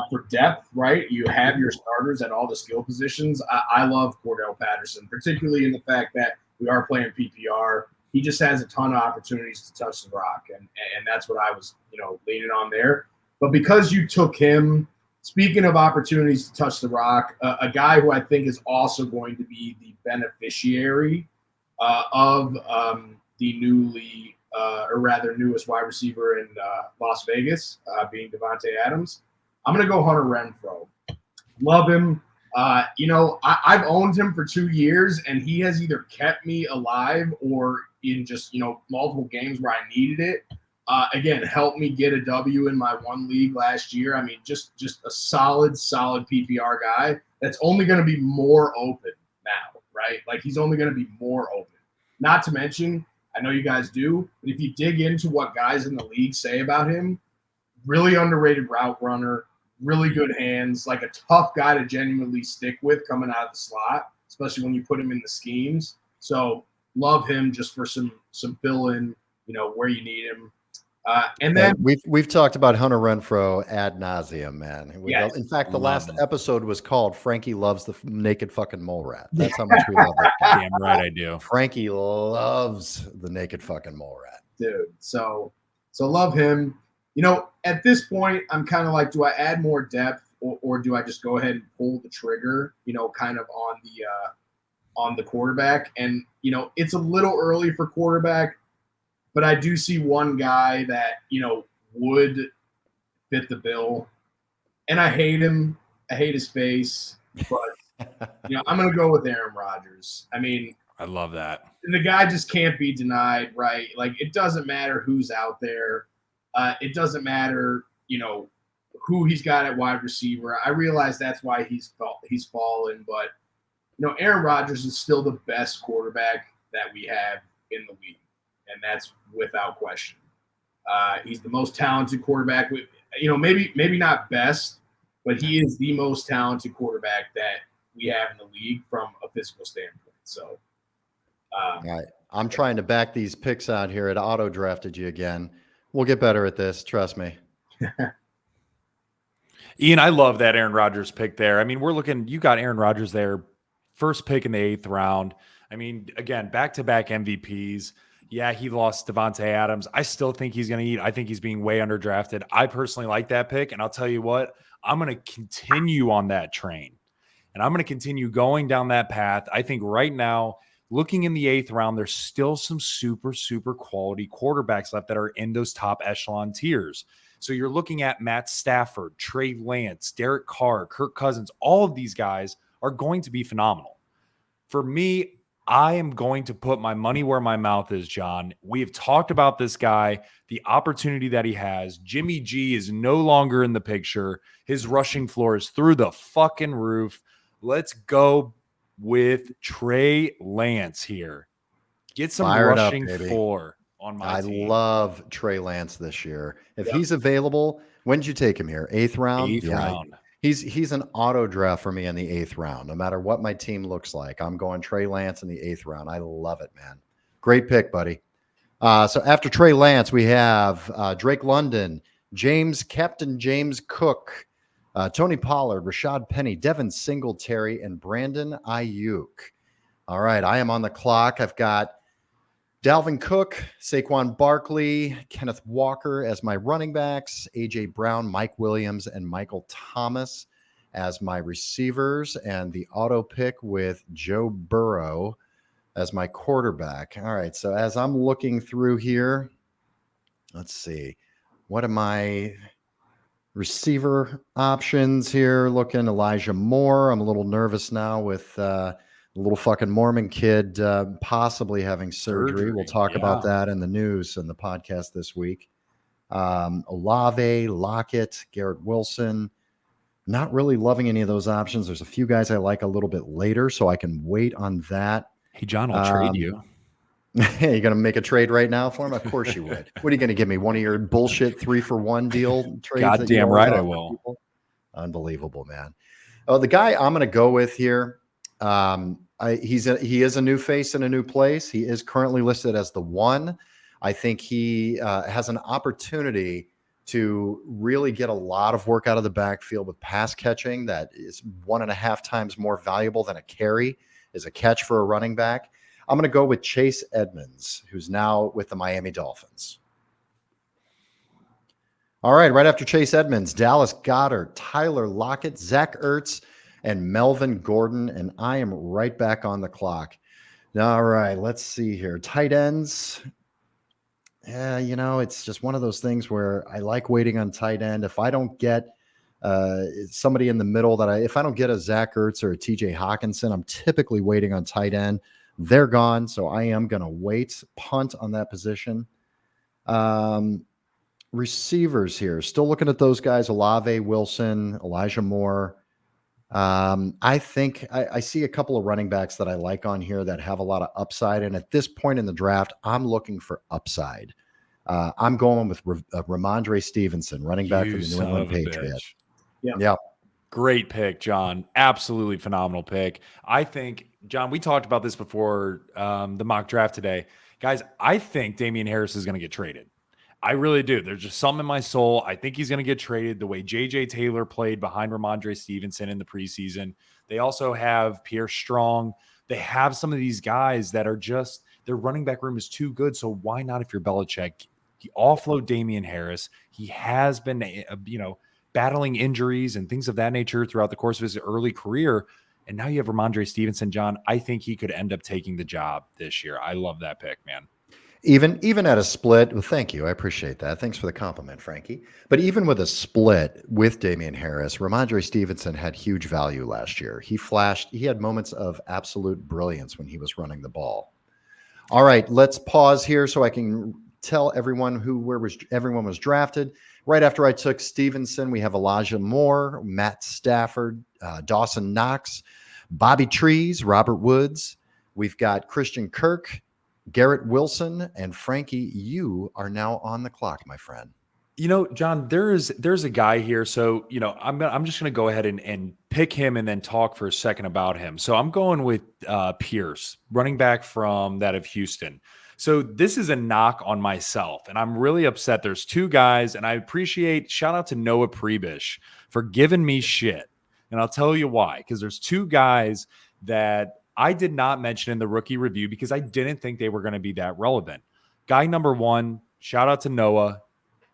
for depth, right, you have your starters at all the skill positions. I love Cordero Patterson, particularly in the fact that we are playing PPR. He just has a ton of opportunities to touch the rock, and that's what I was, leaning on there. But because you took him, speaking of opportunities to touch the rock, a guy who I think is also going to be the beneficiary of the newest wide receiver in Las Vegas, being Devontae Adams. I'm going to go Hunter Renfrow. Love him. I've owned him for 2 years, and he has either kept me alive or in just, multiple games where I needed it. Again, helped me get a W in my one league last year. I mean, just a solid PPR guy that's only going to be more open now, right? Like, he's only going to be more open. Not to mention, I know you guys do, but if you dig into what guys in the league say about him, really underrated route runner, really good hands, like a tough guy to genuinely stick with coming out of the slot, especially when you put him in the schemes. So love him just for some fill-in, where you need him. And then we've talked about Hunter Renfrow ad nauseum, man. Yes. In fact, the Love last him. episode was called "Frankie Loves the Naked Fucking Mole Rat." That's how much we love that guy. Damn right I do. Frankie loves the naked fucking mole rat. dude. So love him. At this point, I'm kind of like, do I add more depth or do I just go ahead and pull the trigger? Kind of on the quarterback. And it's a little early for quarterback, but I do see one guy that would fit the bill. And I hate him. I hate his face, but I'm gonna go with Aaron Rodgers. I mean, I love that. the guy just can't be denied, right? Like, it doesn't matter who's out there. It doesn't matter, who he's got at wide receiver. I realize that's why he's fallen, but Aaron Rodgers is still the best quarterback that we have in the league, and that's without question. He's the most talented quarterback. Maybe not best, but he is the most talented quarterback that we have in the league from a physical standpoint. So, All right. I'm trying to back these picks out here. It auto drafted you again. We'll get better at this. Trust me. Ian, I love that Aaron Rodgers pick there. I mean, you got Aaron Rodgers there, first pick in the 8th round. I mean, again, back-to-back MVPs. Yeah, he lost Devontae Adams. I still think he's going to eat. I think he's being way underdrafted. I personally like that pick, and I'll tell you what, I'm going to continue on that train, and I'm going to continue going down that path. I think right now, looking in the 8th round, there's still some super, super quality quarterbacks left that are in those top echelon tiers. So you're looking at Matt Stafford, Trey Lance, Derek Carr, Kirk Cousins. All of these guys are going to be phenomenal. For me, I am going to put my money where my mouth is, John. We have talked about this guy, the opportunity that he has. Jimmy G is no longer in the picture. His rushing floor is through the fucking roof. Let's go with Trey Lance here. Get some rushing floor on my team. I love Trey Lance this year. If he's available, when did you take him here? 8th round? 8th round. He's an auto draft for me in the 8th round. No matter what my team looks like, I'm going Trey Lance in the 8th round. I love it, man. Great pick, buddy. So after Trey Lance, we have Drake London, Captain James Cook, Tony Pollard, Rashad Penny, Devin Singletary, and Brandon Ayuk. All right, I am on the clock. I've got Dalvin Cook, Saquon Barkley, Kenneth Walker as my running backs, A.J. Brown, Mike Williams, and Michael Thomas as my receivers, and the auto pick with Joe Burrow as my quarterback. All right, so as I'm looking through here, let's see. What are my receiver options here? Looking Elijah Moore. I'm a little nervous now with the little fucking Mormon kid possibly having surgery. We'll talk about that in the news and the podcast this week. Olave, Lockett, Garrett Wilson. Not really loving any of those options. There's a few guys I like a little bit later, so I can wait on that. Hey, John, I'll trade you. You going to make a trade right now for him? Of course you would. What are you going to give me? One of your bullshit 3-for-1 deal trades? Goddamn right I will. People? Unbelievable, man. Oh, the guy I'm going to go with here, he is a new face in a new place. He is currently listed as the 1. I think he has an opportunity to really get a lot of work out of the backfield with pass catching. That is 1.5 times more valuable than a carry is a catch for a running back. I'm going to go with Chase Edmonds, who's now with the Miami Dolphins. All right, right after Chase Edmonds, Dallas Goedert, Tyler Lockett, Zach Ertz, and Melvin Gordon, and I am right back on the clock. All right, let's see here. Tight ends. Yeah, it's just one of those things where I like waiting on tight end. If I don't get somebody in the middle if I don't get a Zach Ertz or a TJ Hawkinson, I'm typically waiting on tight end. They're gone, so I am going to wait, punt on that position. Receivers here. Still looking at those guys, Olave, Wilson, Elijah Moore. I think I see a couple of running backs that I like on here that have a lot of upside. And at this point in the draft, I'm looking for upside. I'm going with Ramondre Stevenson, running back for the New England Patriots. Yeah. Great pick, John. Absolutely phenomenal pick. I think, John, we talked about this before the mock draft today. Guys, I think Damian Harris is going to get traded. I really do. There's just something in my soul. I think he's going to get traded the way J.J. Taylor played behind Ramondre Stevenson in the preseason. They also have Pierre Strong. They have some of these guys that are just, their running back room is too good. So why not, if you're Belichick, you offload Damian Harris? He has been, battling injuries and things of that nature throughout the course of his early career. And now you have Ramondre Stevenson, John. I think he could end up taking the job this year. I love that pick, man. Even at a split, well, thank you. I appreciate that. Thanks for the compliment, Frankie. But even with a split with Damian Harris, Ramondre Stevenson had huge value last year. He flashed, he had moments of absolute brilliance when he was running the ball. All right, let's pause here so I can tell everyone everyone was drafted. Right after I took Stevenson, we have Elijah Moore, Matt Stafford, Dawson Knox, Bobby Trees, Robert Woods. We've got Christian Kirk, Garrett Wilson, and Frankie, you are now on the clock, my friend. John, there's a guy here. So, I'm just going to go ahead and pick him and then talk for a second about him. So I'm going with Pierce, running back from that of Houston. So this is a knock on myself, and I'm really upset. There's two guys, and I appreciate, shout out to Noah Prebish for giving me shit. And I'll tell you why, because there's two guys that I did not mention in the rookie review because I didn't think they were going to be that relevant. Guy number one, shout out to Noah,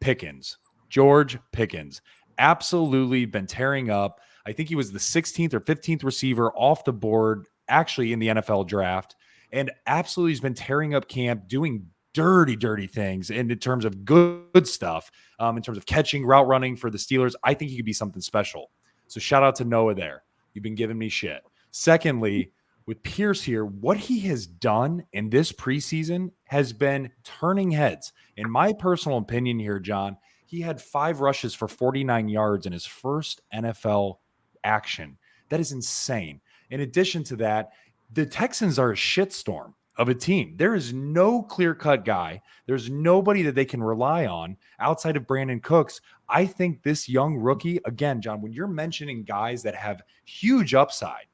Pickens, George Pickens. Absolutely been tearing up. I think he was the 16th or 15th receiver off the board, actually in the NFL draft, and absolutely has been tearing up camp, doing dirty things. And in terms of good stuff, in terms of catching, route running for the Steelers, I think he could be something special. So shout out to Noah there. You've been giving me shit. Secondly, with Pierce here, what he has done in this preseason has been turning heads. In my personal opinion here, John, he had 5 rushes for 49 yards in his first NFL action. That is insane. In addition to that, the Texans are a shitstorm of a team. There is no clear-cut guy. There's nobody that they can rely on outside of Brandon Cooks. I think this young rookie, again, John, when you're mentioning guys that have huge upside,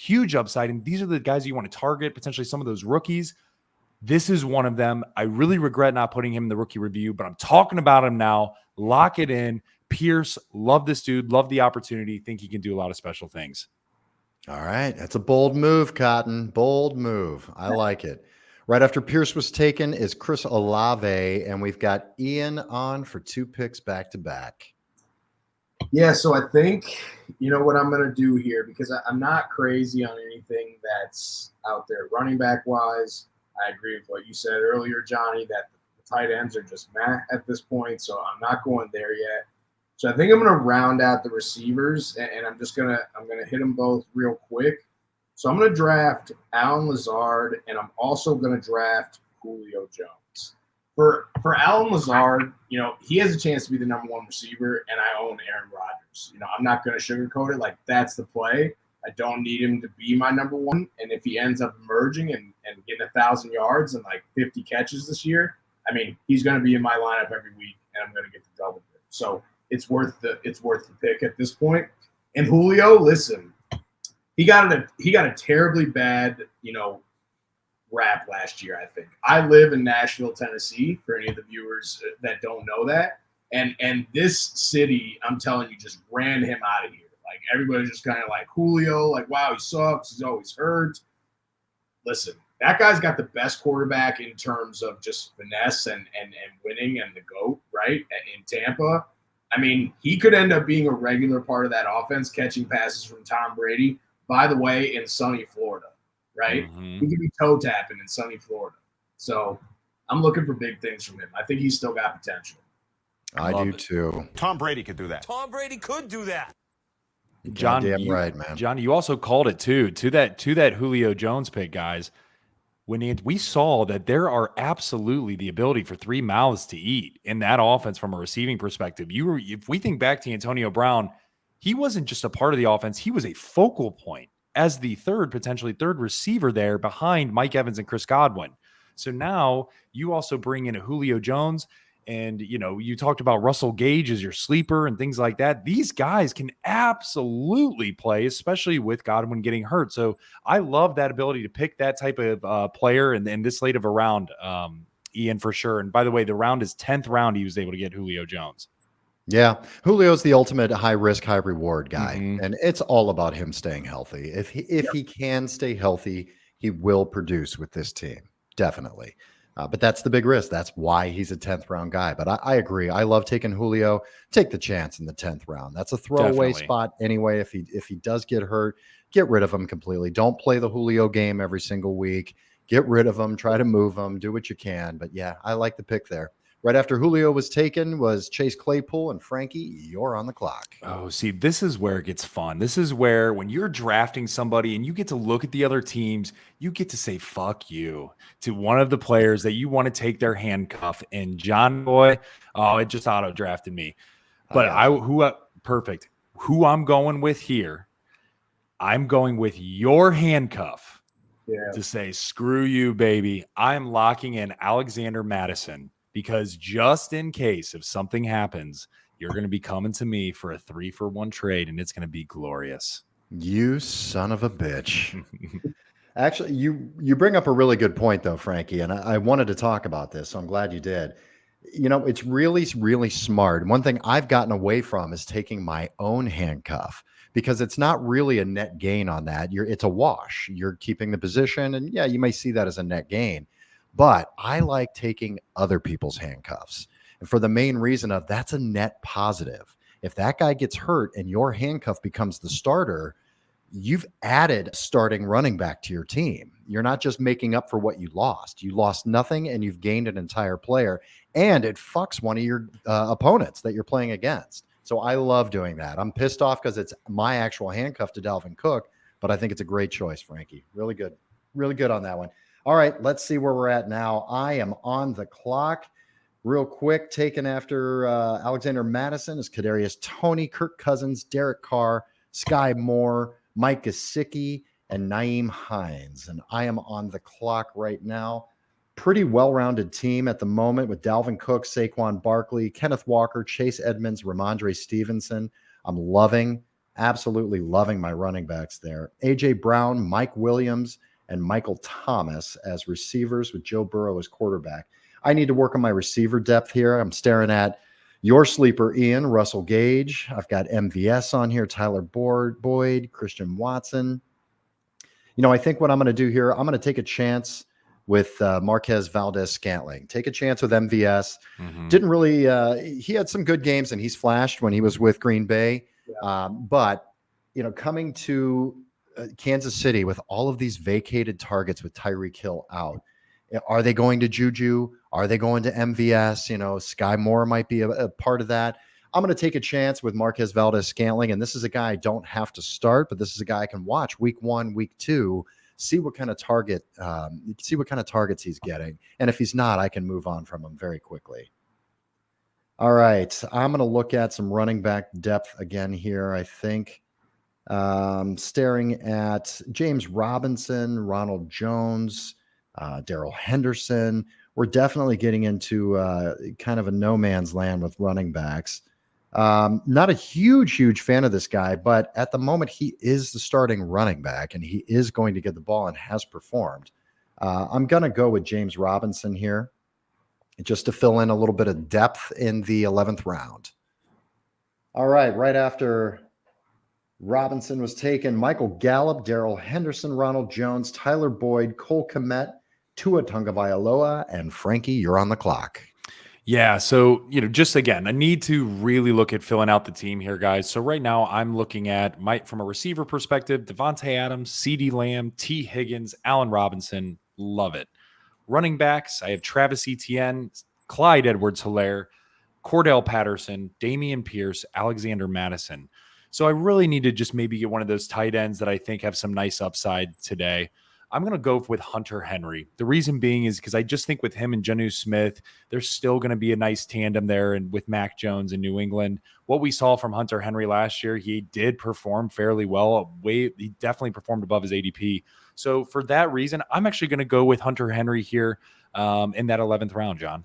and these are the guys you want to target, potentially some of those rookies, this is one of them. I really regret not putting him in the rookie review, but I'm talking about him now. Lock it in. Pierce, love this dude, love the opportunity, think he can do a lot of special things. All right. That's a bold move, Cotton. Bold move. I like it. Right after Pierce was taken is Chris Olave, and we've got Ian on for 2 picks back to back. Yeah, so I think, what I'm going to do here, because I'm not crazy on anything that's out there running back wise. I agree with what you said earlier, Johnny, that the tight ends are just meh at this point, so I'm not going there yet. So I think I'm going to round out the receivers, and I'm going to hit them both real quick. So I'm going to draft Allen Lazard, and I'm also going to draft Julio Jones. For Allen Lazard, he has a chance to be the number 1 receiver, and I own Aaron Rodgers. I'm not going to sugarcoat it. Like, that's the play. I don't need him to be my number 1. And if he ends up emerging and getting 1,000 yards and like 50 catches this year, I mean, he's going to be in my lineup every week, and I'm going to get the double dip. So it's worth the pick at this point. And Julio, listen, he got a terribly bad, rap last year, I think. I live in Nashville, Tennessee, for any of the viewers that don't know that. And this city, I'm telling you, just ran him out of here. Like, everybody's just kind of like, Julio, like, wow, he sucks. He's always hurt. Listen, that guy's got the best quarterback in terms of just finesse and winning and the GOAT, right, in Tampa. I mean, he could end up being a regular part of that offense, catching passes from Tom Brady, by the way, in sunny Florida, right? Mm-hmm. He could be toe tapping in sunny Florida. So I'm looking for big things from him. I think he's still got potential. I do too. Tom Brady could do that. Tom Brady could do that. John, damn right, man. John, you also called it too. To that Julio Jones pick, guys. When we saw that there are absolutely the ability for 3 mouths to eat in that offense from a receiving perspective. If we think back to Antonio Brown, he wasn't just a part of the offense; he was a focal point as the potentially third receiver there behind Mike Evans and Chris Godwin. So now you also bring in a Julio Jones. And, you talked about Russell Gage as your sleeper and things like that. These guys can absolutely play, especially with Godwin getting hurt. So I love that ability to pick that type of player in this late of a round, Ian, for sure. And by the way, the round is 10th round. He was able to get Julio Jones. Yeah, Julio's the ultimate high risk, high reward guy, Mhm. and it's all about him staying healthy. If he can stay healthy, he will produce with this team, definitely. But that's the big risk. That's why he's a 10th round guy. But I agree. I love taking Julio. Take the chance in the 10th round. That's a throwaway Definitely. spot anyway. If he does get hurt, get rid of him completely. Don't play the Julio game every single week. Get rid of him. Try to move him. Do what you can. But yeah, I like the pick there. Right after Julio was taken was Chase Claypool, and Frankie, you're on the clock. Oh, see, this is where it gets fun. This is where when you're drafting somebody and you get to look at the other teams, you get to say fuck you to one of the players that you want to take their handcuff. And John Boy, oh, it just auto drafted me. But perfect. Who I'm going with here, I'm going with your handcuff to say, screw you, baby. I'm locking in Alexander Madison. Because just in case if something happens, you're going to be coming to me for a 3-for-1 trade, and it's going to be glorious. You son of a bitch. Actually, you bring up a really good point, though, Frankie, and I wanted to talk about this, so I'm glad you did. You know, it's really, really smart. One thing I've gotten away from is taking my own handcuff because it's not really a net gain on that. It's a wash. You're keeping the position, and yeah, you may see that as a net gain. But I like taking other people's handcuffs. And for the main reason of that's a net positive. If that guy gets hurt and your handcuff becomes the starter, you've added starting running back to your team. You're not just making up for what you lost. You lost nothing and you've gained an entire player. And it fucks one of your opponents that you're playing against. So I love doing that. I'm pissed off because it's my actual handcuff to Dalvin Cook, but I think it's a great choice, Frankie. Really good. Really good on that one. All right, let's see where we're at now. I am on the clock. Real quick, taken after Alexander Madison is Kadarius Toney, Kirk Cousins, Derek Carr, Sky Moore, Mike Gesicki, and Nyheim Hines. And I am on the clock right now. Pretty well-rounded team at the moment with Dalvin Cook, Saquon Barkley, Kenneth Walker, Chase Edmonds, Ramondre Stevenson. I'm absolutely loving my running backs there. A.J. Brown, Mike Williams, and Michael Thomas as receivers with Joe Burrow as quarterback. I need to work on my receiver depth here. I'm staring at your sleeper, Ian, Russell Gage. I've got MVS on here, Tyler Boyd, Christian Watson. You know, I think what I'm going to do here, I'm going to take a chance with Marquez Valdez-Scantling. Take a chance with MVS. Mm-hmm. Didn't really, he had some good games and he's flashed when he was with Green Bay. Yeah. But, you know, coming to Kansas City with all of these vacated targets with Tyreek Hill out. Are they going to Juju? Are they going to MVS? You know, Sky Moore might be a part of that. I'm going to take a chance with Marquez Valdez-Scantling, and this is a guy I don't have to start, but this is a guy I can watch week 1, week 2, see what kind of targets he's getting, and if he's not, I can move on from him very quickly. All right, I'm going to look at some running back depth again here. I think. Staring at James Robinson, Ronald Jones, Darrell Henderson. We're definitely getting into kind of a no man's land with running backs. Not a huge fan of this guy, but at the moment he is the starting running back and he is going to get the ball and has performed. I'm going to go with James Robinson here just to fill in a little bit of depth in the 11th round. All right after Robinson was taken, Michael Gallup, Darrell Henderson, Ronald Jones, Tyler Boyd, Cole Kmet, Tua Tagovailoa, and Frankie, you're on the clock. Yeah, so, you know, just again, I need to really look at filling out the team here, guys. So right now I'm looking at, from a receiver perspective, Devontae Adams, CeeDee Lamb, T. Higgins, Allen Robinson. Love it. Running backs, I have Travis Etienne, Clyde Edwards-Helaire, Cordell Patterson, Damian Pierce, Alexander Madison. So I really need to just maybe get one of those tight ends that I think have some nice upside today. I'm going to go with Hunter Henry. The reason being is because I just think with him and Jonnu Smith, there's still going to be a nice tandem there. And with Mac Jones in New England, what we saw from Hunter Henry last year, he did perform fairly well. He definitely performed above his ADP. So for that reason, I'm actually going to go with Hunter Henry here in that 11th round, John.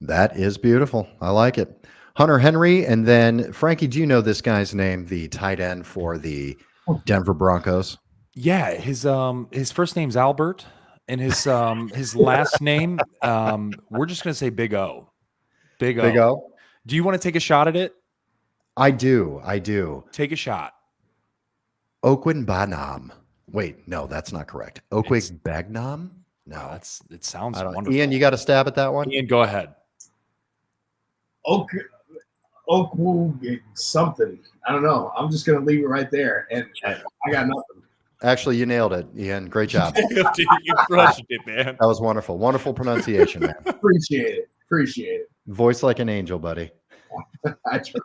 That is beautiful. I like it. Hunter Henry. And then Frankie, do you know this guy's name, the tight end for the Denver Broncos? Yeah, his first name's Albert, And his last name, we're just gonna say Big O. Big O. Big O. Do you want to take a shot at it? I do. Take a shot. Okwin Banam. Wait, no, that's not correct. Okwig Bagnam? No. Wow, it sounds I don't- wonderful. Ian, you got a stab at that one? Ian, go ahead. Oakwood something. I don't know. I'm just gonna leave it right there, and I got nothing. Actually, you nailed it, Ian. Great job. Dude, you crushed it, man. That was wonderful. Wonderful pronunciation, man. Appreciate it. Voice like an angel, buddy. I try.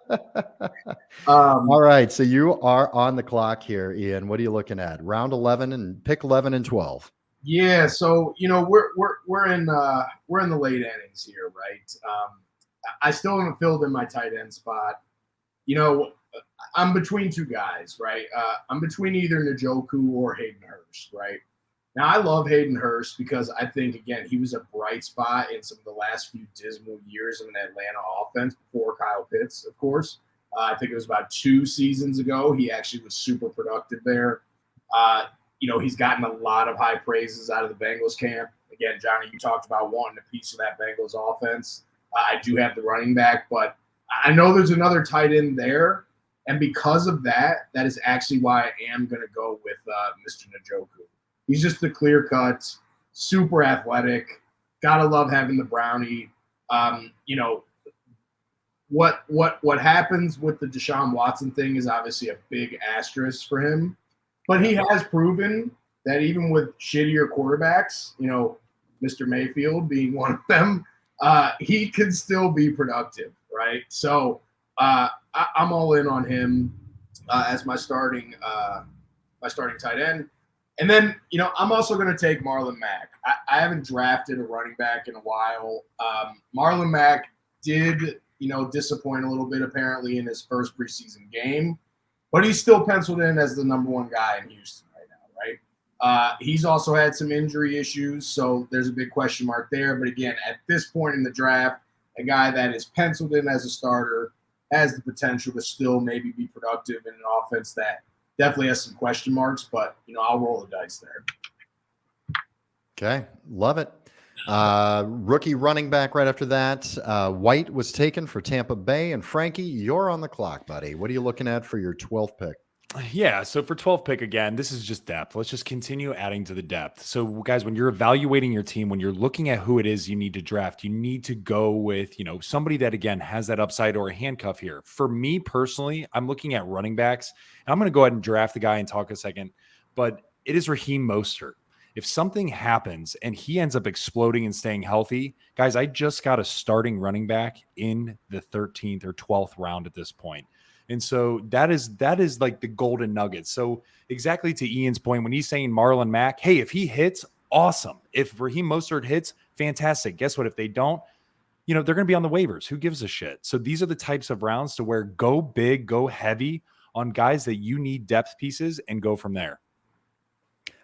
All right, so you are on the clock here, Ian. What are you looking at? Round 11 and pick 11 and 12. Yeah, so we're in the late innings here, right? I still haven't filled in my tight end spot. I'm between two guys, right? I'm between either Njoku or Hayden Hurst, right? Now, I love Hayden Hurst because I think, again, he was a bright spot in some of the last few dismal years of an Atlanta offense before Kyle Pitts, of course. I think it was about 2 seasons ago. He actually was super productive there. He's gotten a lot of high praises out of the Bengals camp. Again, Johnny, you talked about wanting a piece of that Bengals offense. I do have the running back, but I know there's another tight end there. And because of that, that is actually why I am going to go with Mr. Njoku. He's just the clear cut, super athletic. Gotta love having the brownie. What happens with the Deshaun Watson thing is obviously a big asterisk for him. But he has proven that even with shittier quarterbacks, Mr. Mayfield being one of them, he can still be productive, right? So I'm all in on him as my starting tight end. And then, I'm also going to take Marlon Mack. I haven't drafted a running back in a while. Marlon Mack did, disappoint a little bit apparently in his first preseason game, but he's still penciled in as the number 1 guy in Houston right now, right? He's also had some injury issues, so there's a big question mark there. But again, at this point in the draft, a guy that is penciled in as a starter has the potential to still maybe be productive in an offense that definitely has some question marks, but I'll roll the dice there. Okay, love it. Rookie running back right after that. White was taken for Tampa Bay, and Frankie, you're on the clock, buddy. What are you looking at for your 12th pick? Yeah, so for 12th pick, again, this is just depth. Let's just continue adding to the depth. So, guys, when you're evaluating your team, when you're looking at who it is you need to draft, you need to go with, somebody that, again, has that upside or a handcuff here. For me personally, I'm looking at running backs, and I'm going to go ahead and draft the guy and talk a second, but it is Raheem Mostert. If something happens and he ends up exploding and staying healthy, guys, I just got a starting running back in the 13th or 12th round at this point. And so that is like the golden nugget. So exactly to Ian's point, when he's saying Marlon Mack, hey, if he hits, awesome. If Raheem Mostert hits, fantastic. Guess what? If they don't, they're going to be on the waivers. Who gives a shit? So these are the types of rounds to where go big, go heavy on guys that you need depth pieces and go from there.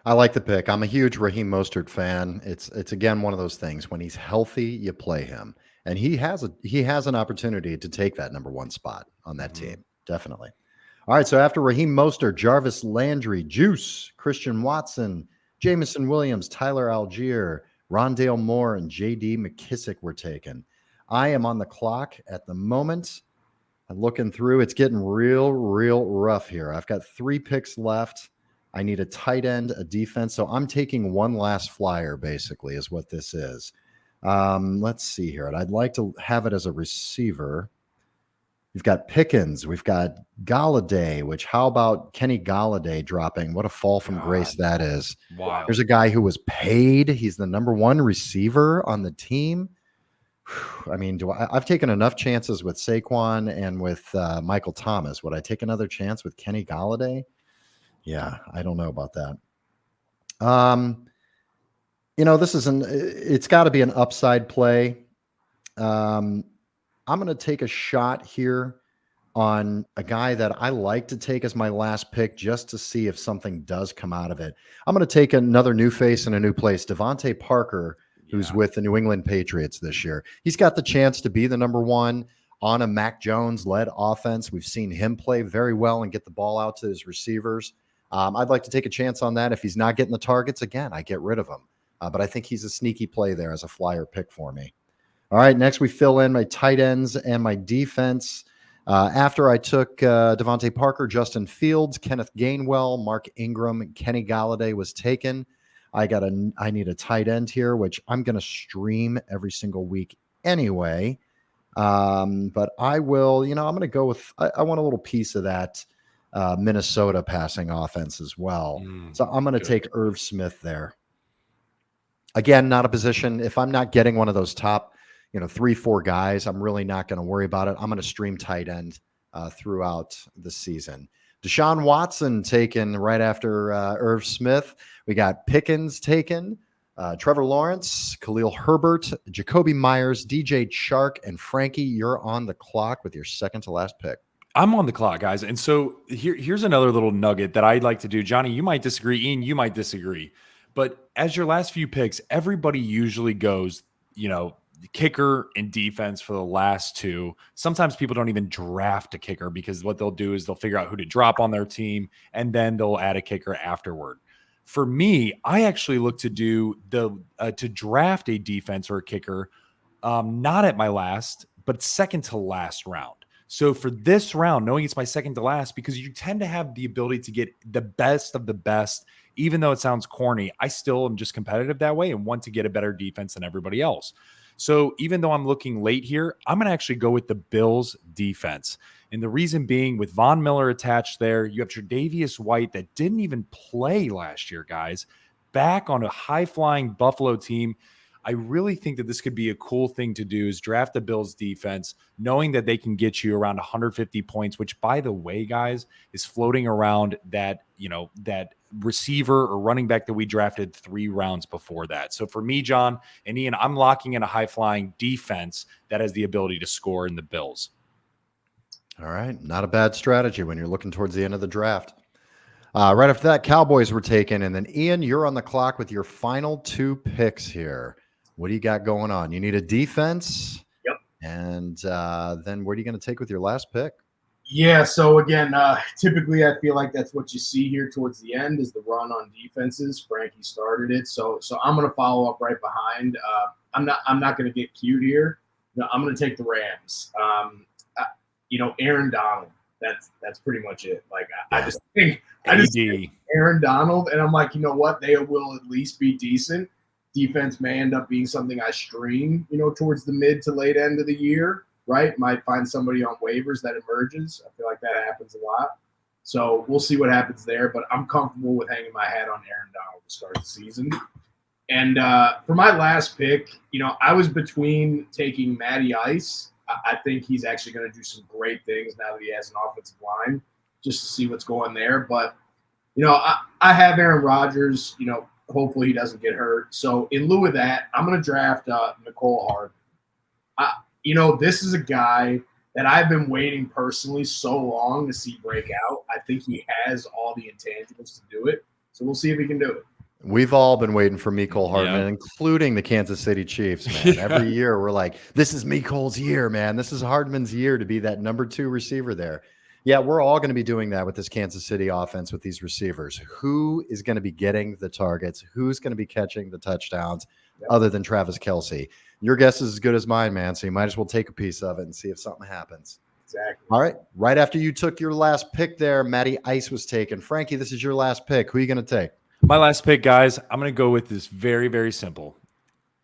I like the pick. I'm a huge Raheem Mostert fan. It's again one of those things. When he's healthy, you play him, and he has an opportunity to take that number 1 spot on that team. Definitely. All right. So after Raheem Mostert, Jarvis Landry, Juice, Christian Watson, Jamison Williams, Tyler Algier, Rondale Moore, and J.D. McKissick were taken. I am on the clock at the moment. I'm looking through. It's getting real rough here. I've got 3 picks left. I need a tight end, a defense. So I'm taking one last flyer, basically, is what this is. Let's see here. And I'd like to have it as a receiver. We've got Pickens. We've got Galladay, which how about Kenny Galladay dropping? What a fall from grace that is. Wow. There's a guy who was paid. He's the number 1 receiver on the team. I mean, I've taken enough chances with Saquon and with Michael Thomas. Would I take another chance with Kenny Galladay? Yeah, I don't know about that. It's got to be an upside play. I'm going to take a shot here on a guy that I like to take as my last pick just to see if something does come out of it. I'm going to take another new face in a new place, Devontae Parker, who's with the New England Patriots this year. He's got the chance to be the number 1 on a Mac Jones-led offense. We've seen him play very well and get the ball out to his receivers. I'd like to take a chance on that. If he's not getting the targets, again, I get rid of him. but I think he's a sneaky play there as a flyer pick for me. All right, next we fill in my tight ends and my defense. After I took Devontae Parker, Justin Fields, Kenneth Gainwell, Mark Ingram, Kenny Galladay was taken. I need a tight end here, which I'm going to stream every single week anyway. But I will, I'm going to go with, I want a little piece of that Minnesota passing offense as well. So I'm going to take Irv Smith there. Again, not a position. If I'm not getting one of those top, 3-4 guys, I'm really not going to worry about it. I'm going to stream tight end throughout the season. Deshaun Watson taken right after Irv Smith. We got Pickens taken, Trevor Lawrence, Khalil Herbert, Jacoby Myers, DJ Chark, and Frankie, you're on the clock with your second to last pick. I'm on the clock, guys. And so here's another little nugget that I'd like to do. Johnny, you might disagree. Ian, you might disagree. But as your last few picks, everybody usually goes, kicker and defense for the last two. Sometimes people don't even draft a kicker because what they'll do is they'll figure out who to drop on their team and then they'll add a kicker afterward. For me, I actually look to do to draft a defense or a kicker, not at my last, but second to last round. So for this round, knowing it's my second to last, because you tend to have the ability to get the best of the best, even though it sounds corny, I still am just competitive that way and want to get a better defense than everybody else. So even though I'm looking late here, I'm going to actually go with the Bills defense. And the reason being, with Von Miller attached there, you have Tre'Davious White that didn't even play last year, guys, back on a high-flying Buffalo team. I really think that this could be a cool thing to do, is draft the Bills defense, knowing that they can get you around 150 points, which, by the way, guys, is floating around that, that receiver or running back that we drafted 3 rounds before that. So for me, John and Ian, I'm locking in a high-flying defense that has the ability to score in the Bills. All right. Not a bad strategy when you're looking towards the end of the draft. Right after that, Cowboys were taken. And then, Ian, you're on the clock with your final 2 picks here. What do you got going on? You need a defense. Yep. And then what are you going to take with your last pick? Yeah, so again, typically I feel like that's what you see here towards the end is the run on defenses. Frankie started it, so I'm going to follow up right behind. I'm not going to get cute here. No, I'm going to take the Rams. Aaron Donald. That's pretty much it. Like I just think Aaron Donald, and I'm like, you know what? They will at least be decent. Defense may end up being something I stream, towards the mid to late end of the year. Right? Might find somebody on waivers that emerges. I feel like that happens a lot. So we'll see what happens there. But I'm comfortable with hanging my hat on Aaron Donald to start the season. And for my last pick, I was between taking Matty Ice. I think he's actually going to do some great things now that he has an offensive line, just to see what's going there. But, I have Aaron Rodgers. Hopefully he doesn't get hurt. So in lieu of that, I'm going to draft Nicole Hardman. This is a guy that I've been waiting personally so long to see break out. I think he has all the intangibles to do it. So we'll see if he can do it. We've all been waiting for Mecole Hardman, including the Kansas City Chiefs, man. Every year we're like, this is Mecole's year, man. This is Hardman's year to be that number 2 receiver there. Yeah, we're all going to be doing that with this Kansas City offense with these receivers. Who is going to be getting the targets? Who's going to be catching the touchdowns other than Travis Kelce? Your guess is as good as mine, man. So you might as well take a piece of it and see if something happens. Exactly. All right. Right after you took your last pick there, Matty Ice was taken. Frankie, this is your last pick. Who are you going to take? My last pick, guys, I'm going to go with this very, very simple.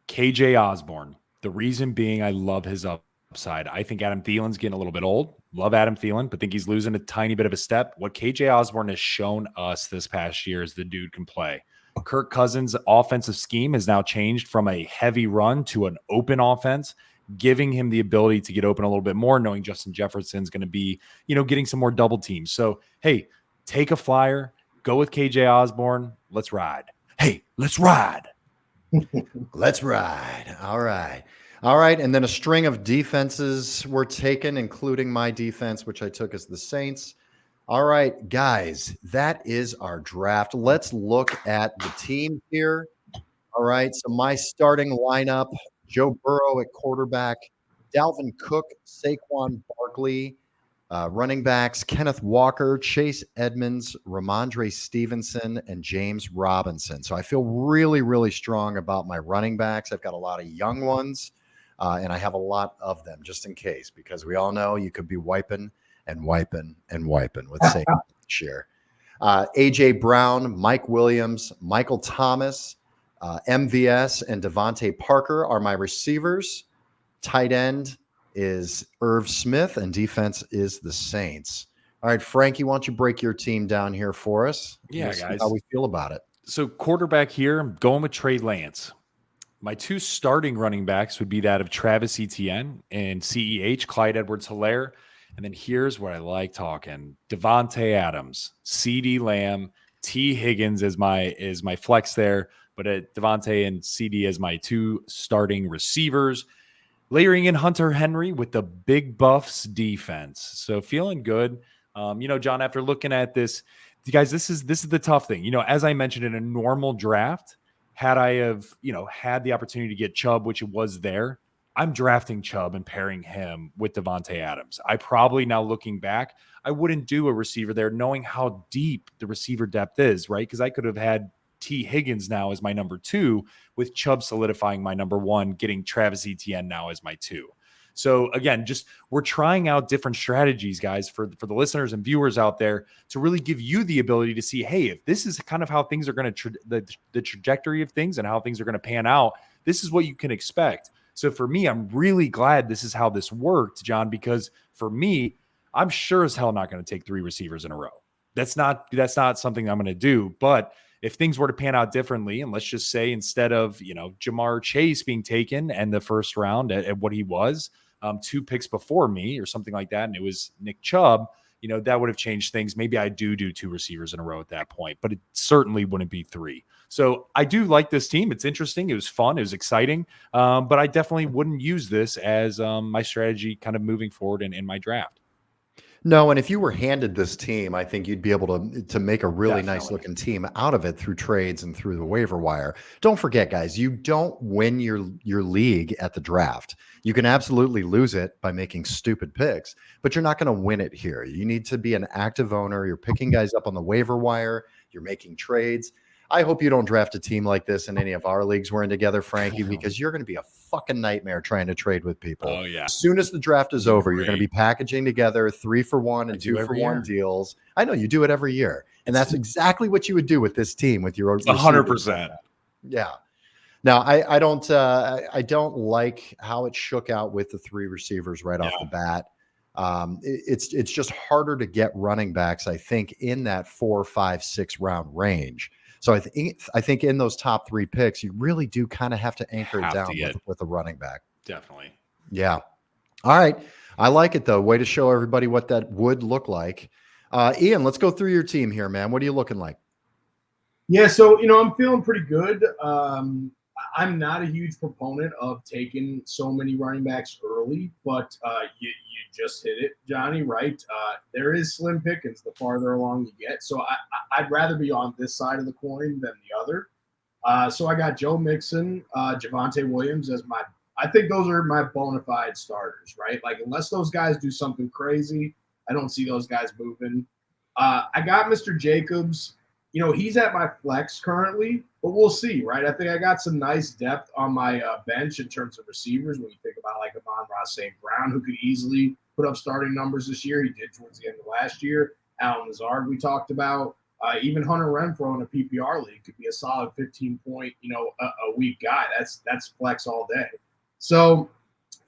KJ Osborne. The reason being, I love his upside. I think Adam Thielen's getting a little bit old. Love Adam Thielen, but think he's losing a tiny bit of a step. What KJ Osborne has shown us this past year is the dude can play. Kirk Cousins' offensive scheme has now changed from a heavy run to an open offense, giving him the ability to get open a little bit more, knowing Justin Jefferson's going to be, getting some more double teams. So, hey, take a flyer, go with KJ Osborne. Let's ride. Hey, let's ride. Let's ride. All right. All right. And then a string of defenses were taken, including my defense, which I took as the Saints. All right, guys, that is our draft. Let's look at the team here. All right, so my starting lineup, Joe Burrow at quarterback, Dalvin Cook, Saquon Barkley, Running backs, Kenneth Walker, Chase Edmonds, Ramondre Stevenson, and James Robinson. So I feel really, really strong about my running backs. I've got a lot of young ones, and I have a lot of them just in case, because we all know you could be wiping and wiping and wiping with St. this year. A.J. Brown, Mike Williams, Michael Thomas, MVS, and Devontae Parker are my receivers. Tight end is Irv Smith, and defense is the Saints. All right, Frankie, why don't you break your team down here for us? Yeah, We'll see guys. how we feel about it. So quarterback here, I'm going with Trey Lance. My 2 starting running backs would be that of Travis Etienne and CEH, Clyde Edwards-Helaire. And then here's where I like talking. Devontae Adams, CD Lamb, T. Higgins is my flex there, but Devontae and CD as my 2 starting receivers. Layering in Hunter Henry with the Big Buffs defense. So feeling good. John, after looking at this, guys, this is the tough thing. As I mentioned, in a normal draft, had I have, had the opportunity to get Chubb, which it was there, I'm drafting Chubb and pairing him with Devontae Adams. I probably, now looking back, I wouldn't do a receiver there knowing how deep the receiver depth is, right? Because I could have had T. Higgins now as my number 2, with Chubb solidifying my number 1, getting Travis Etienne now as my 2. So again, we're trying out different strategies, guys, for the listeners and viewers out there, to really give you the ability to see, hey, if this is kind of how things are going to the trajectory of things and how things are going to pan out, this is what you can expect. So for me, I'm really glad this is how this worked, John, because for me, I'm sure as hell not going to take 3 receivers in a row. That's not something I'm going to do. But if things were to pan out differently, and let's just say instead of, Jamar Chase being taken and the first round at what he was, 2 picks before me or something like that, and it was Nick Chubb, that would have changed things. Maybe I do 2 receivers in a row at that point, but it certainly wouldn't be 3. So I do like this team. It's interesting. It was fun. It was exciting. But I definitely wouldn't use this as my strategy kind of moving forward in my draft. No, and if you were handed this team, I think you'd be able to make a really Definitely. nice looking team out of it through trades and through the waiver wire. Don't forget, guys, you don't win your league at the draft. You can absolutely lose it by making stupid picks, but you're not going to win it here. You need to be an active owner. You're picking guys up on the waiver wire. You're making trades. I hope you don't draft a team like this in any of our leagues we're in together, Frankie, because you're going to be a fucking nightmare trying to trade with people. Oh, yeah. As soon as the draft is over, you're going to be packaging together 3-for-1 and 2-for-1 deals. I know you do it every year. And that's exactly what you would do with this team with your 100%. Yeah. Now, I don't like how it shook out with the 3 receivers right off the bat. It's just harder to get running backs, I think, in that 4, 5, 6 round range. So I think in those top 3 picks, you really do kind of have to anchor it down with a running back. Definitely. Yeah. All right. I like it, though. Way to show everybody what that would look like. Ian, let's go through your team here, man. What are you looking like? Yeah, so, I'm feeling pretty good. I'm not a huge proponent of taking so many running backs early, but you just hit it, Johnny, right? There is slim pickings the farther along you get. So I'd rather be on this side of the coin than the other. So I got Joe Mixon, Javonte Williams as I think those are my bona fide starters, right? Like, unless those guys do something crazy, I don't see those guys moving. I got Mr. Jacobs. He's at my flex currently, but we'll see, right? I think I got some nice depth on my bench in terms of receivers when you think about like Amon-Ra St. Brown, who could easily put up starting numbers this year. He did towards the end of last year. Alan Lazard, we talked about. Even Hunter Renfrow in a PPR league could be a solid 15-point, a week guy. That's flex all day. So,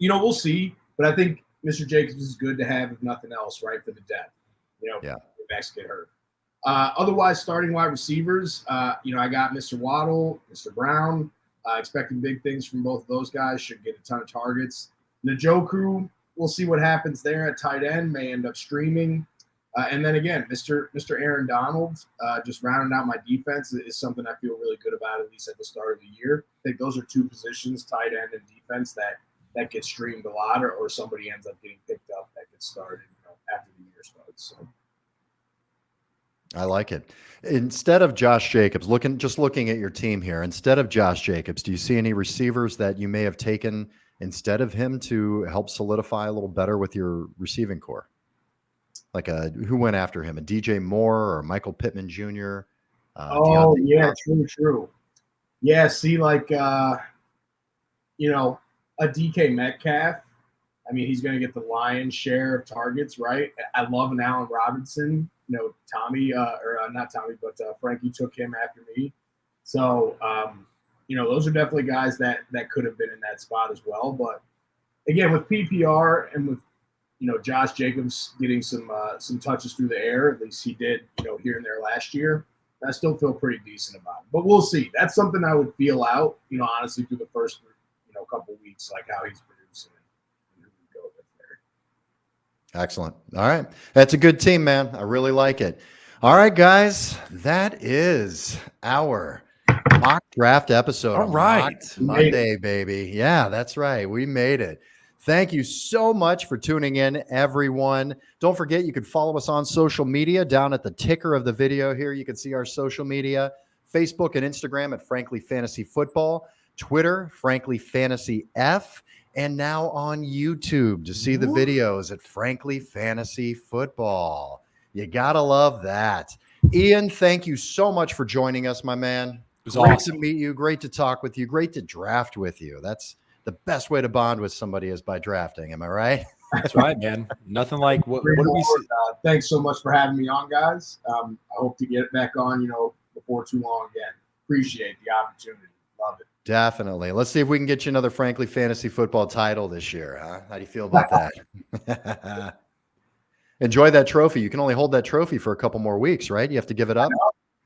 we'll see. But I think Mr. Jacobs is good to have, if nothing else, right, for the depth. If backs get hurt. Otherwise, starting wide receivers, I got Mr. Waddle, Mr. Brown, expecting big things from both of those guys, should get a ton of targets. Njoku, we'll see what happens there at tight end, may end up streaming. And then again, Mr. Aaron Donald, just rounding out my defense is something I feel really good about, at least at the start of the year. I think those are 2 positions, tight end and defense, that get streamed a lot, or somebody ends up getting picked up that gets started after the year starts. So. I like it. Instead of Josh Jacobs, looking at your team here, instead of Josh Jacobs, do you see any receivers that you may have taken instead of him to help solidify a little better with your receiving core? like who went after him? A DJ Moore or Michael Pittman Jr.? Oh, Deontay yeah, Johnson? true. Yeah, see, like, you know, a DK Metcalf. I mean, he's going to get the lion's share of targets, right? I love an Allen Robinson. You know, not Tommy, but Frankie took him after me. So, you know, those are definitely guys that could have been in that spot as well. But again, with PPR and with, you know, Josh Jacobs getting some touches through the air, at least he did, you know, here and there last year, I still feel pretty decent about it. But we'll see. That's something I would feel out, you know, honestly, through the first, you know, couple weeks, like how he's producing and who we go with there. Excellent. All right. That's a good team, man. I really like it. All right, guys. That is our mock draft episode. All right. Mock Monday, baby. Yeah, that's right. We made it. Thank you so much for tuning in, everyone. Don't forget, you can follow us on social media. Down at the ticker of the video here, you can see our social media, Facebook and Instagram at Frankly Fantasy Football, Twitter, Frankly Fantasy F, and now on YouTube to see the videos at Frankly Fantasy Football. You got to love that. Ian, thank you so much for joining us, my man. It was great awesome to meet you. Great to talk with you. Great to draft with you. That's the best way to bond with somebody is by drafting. Am I right? That's right, man. Nothing like what do we see? Thanks so much for having me on, guys. I hope to get back on, you know, before too long again. Appreciate the opportunity. Love it. Definitely. Let's see if we can get you another Frankly Fantasy Football title this year. Huh? How do you feel about that? Enjoy that trophy. You can only hold that trophy for a couple more weeks, right? You have to give it up.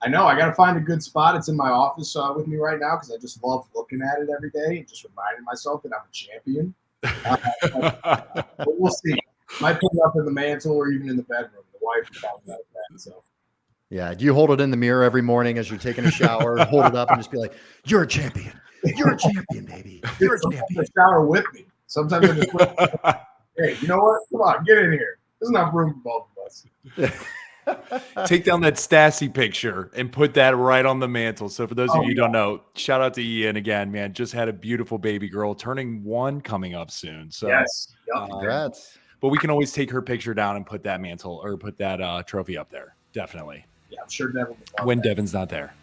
I know. I got to find a good spot. It's in my office with me right now because I just love looking at it every day and just reminding myself that I'm a champion. But we'll see. Might put it up in the mantle or even in the bedroom. The wife talks about that. So. Yeah. Do you hold it in the mirror every morning as you're taking a shower? Hold it up and just be like, "You're a champion. You're a champion, baby. You're a champion." I shower with me. Sometimes I just hey, you know what? Come on, get in here. There's enough room for both of us. Take down that Stassi picture and put that right on the mantle. So for those of you who don't know, shout out to Ian again, man. Just had a beautiful baby girl, turning 1 coming up soon. So yes. Congrats. But we can always take her picture down and put that mantle or put that trophy up there. Definitely. Yeah, I'm sure Devin will when Devin's not there.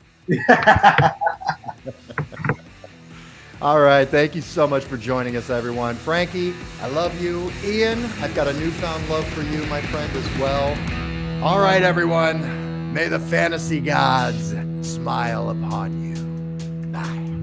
All right. Thank you so much for joining us, everyone. Frankie, I love you. Ian, I've got a newfound love for you, my friend, as well. All right, everyone. May the fantasy gods smile upon you. Bye.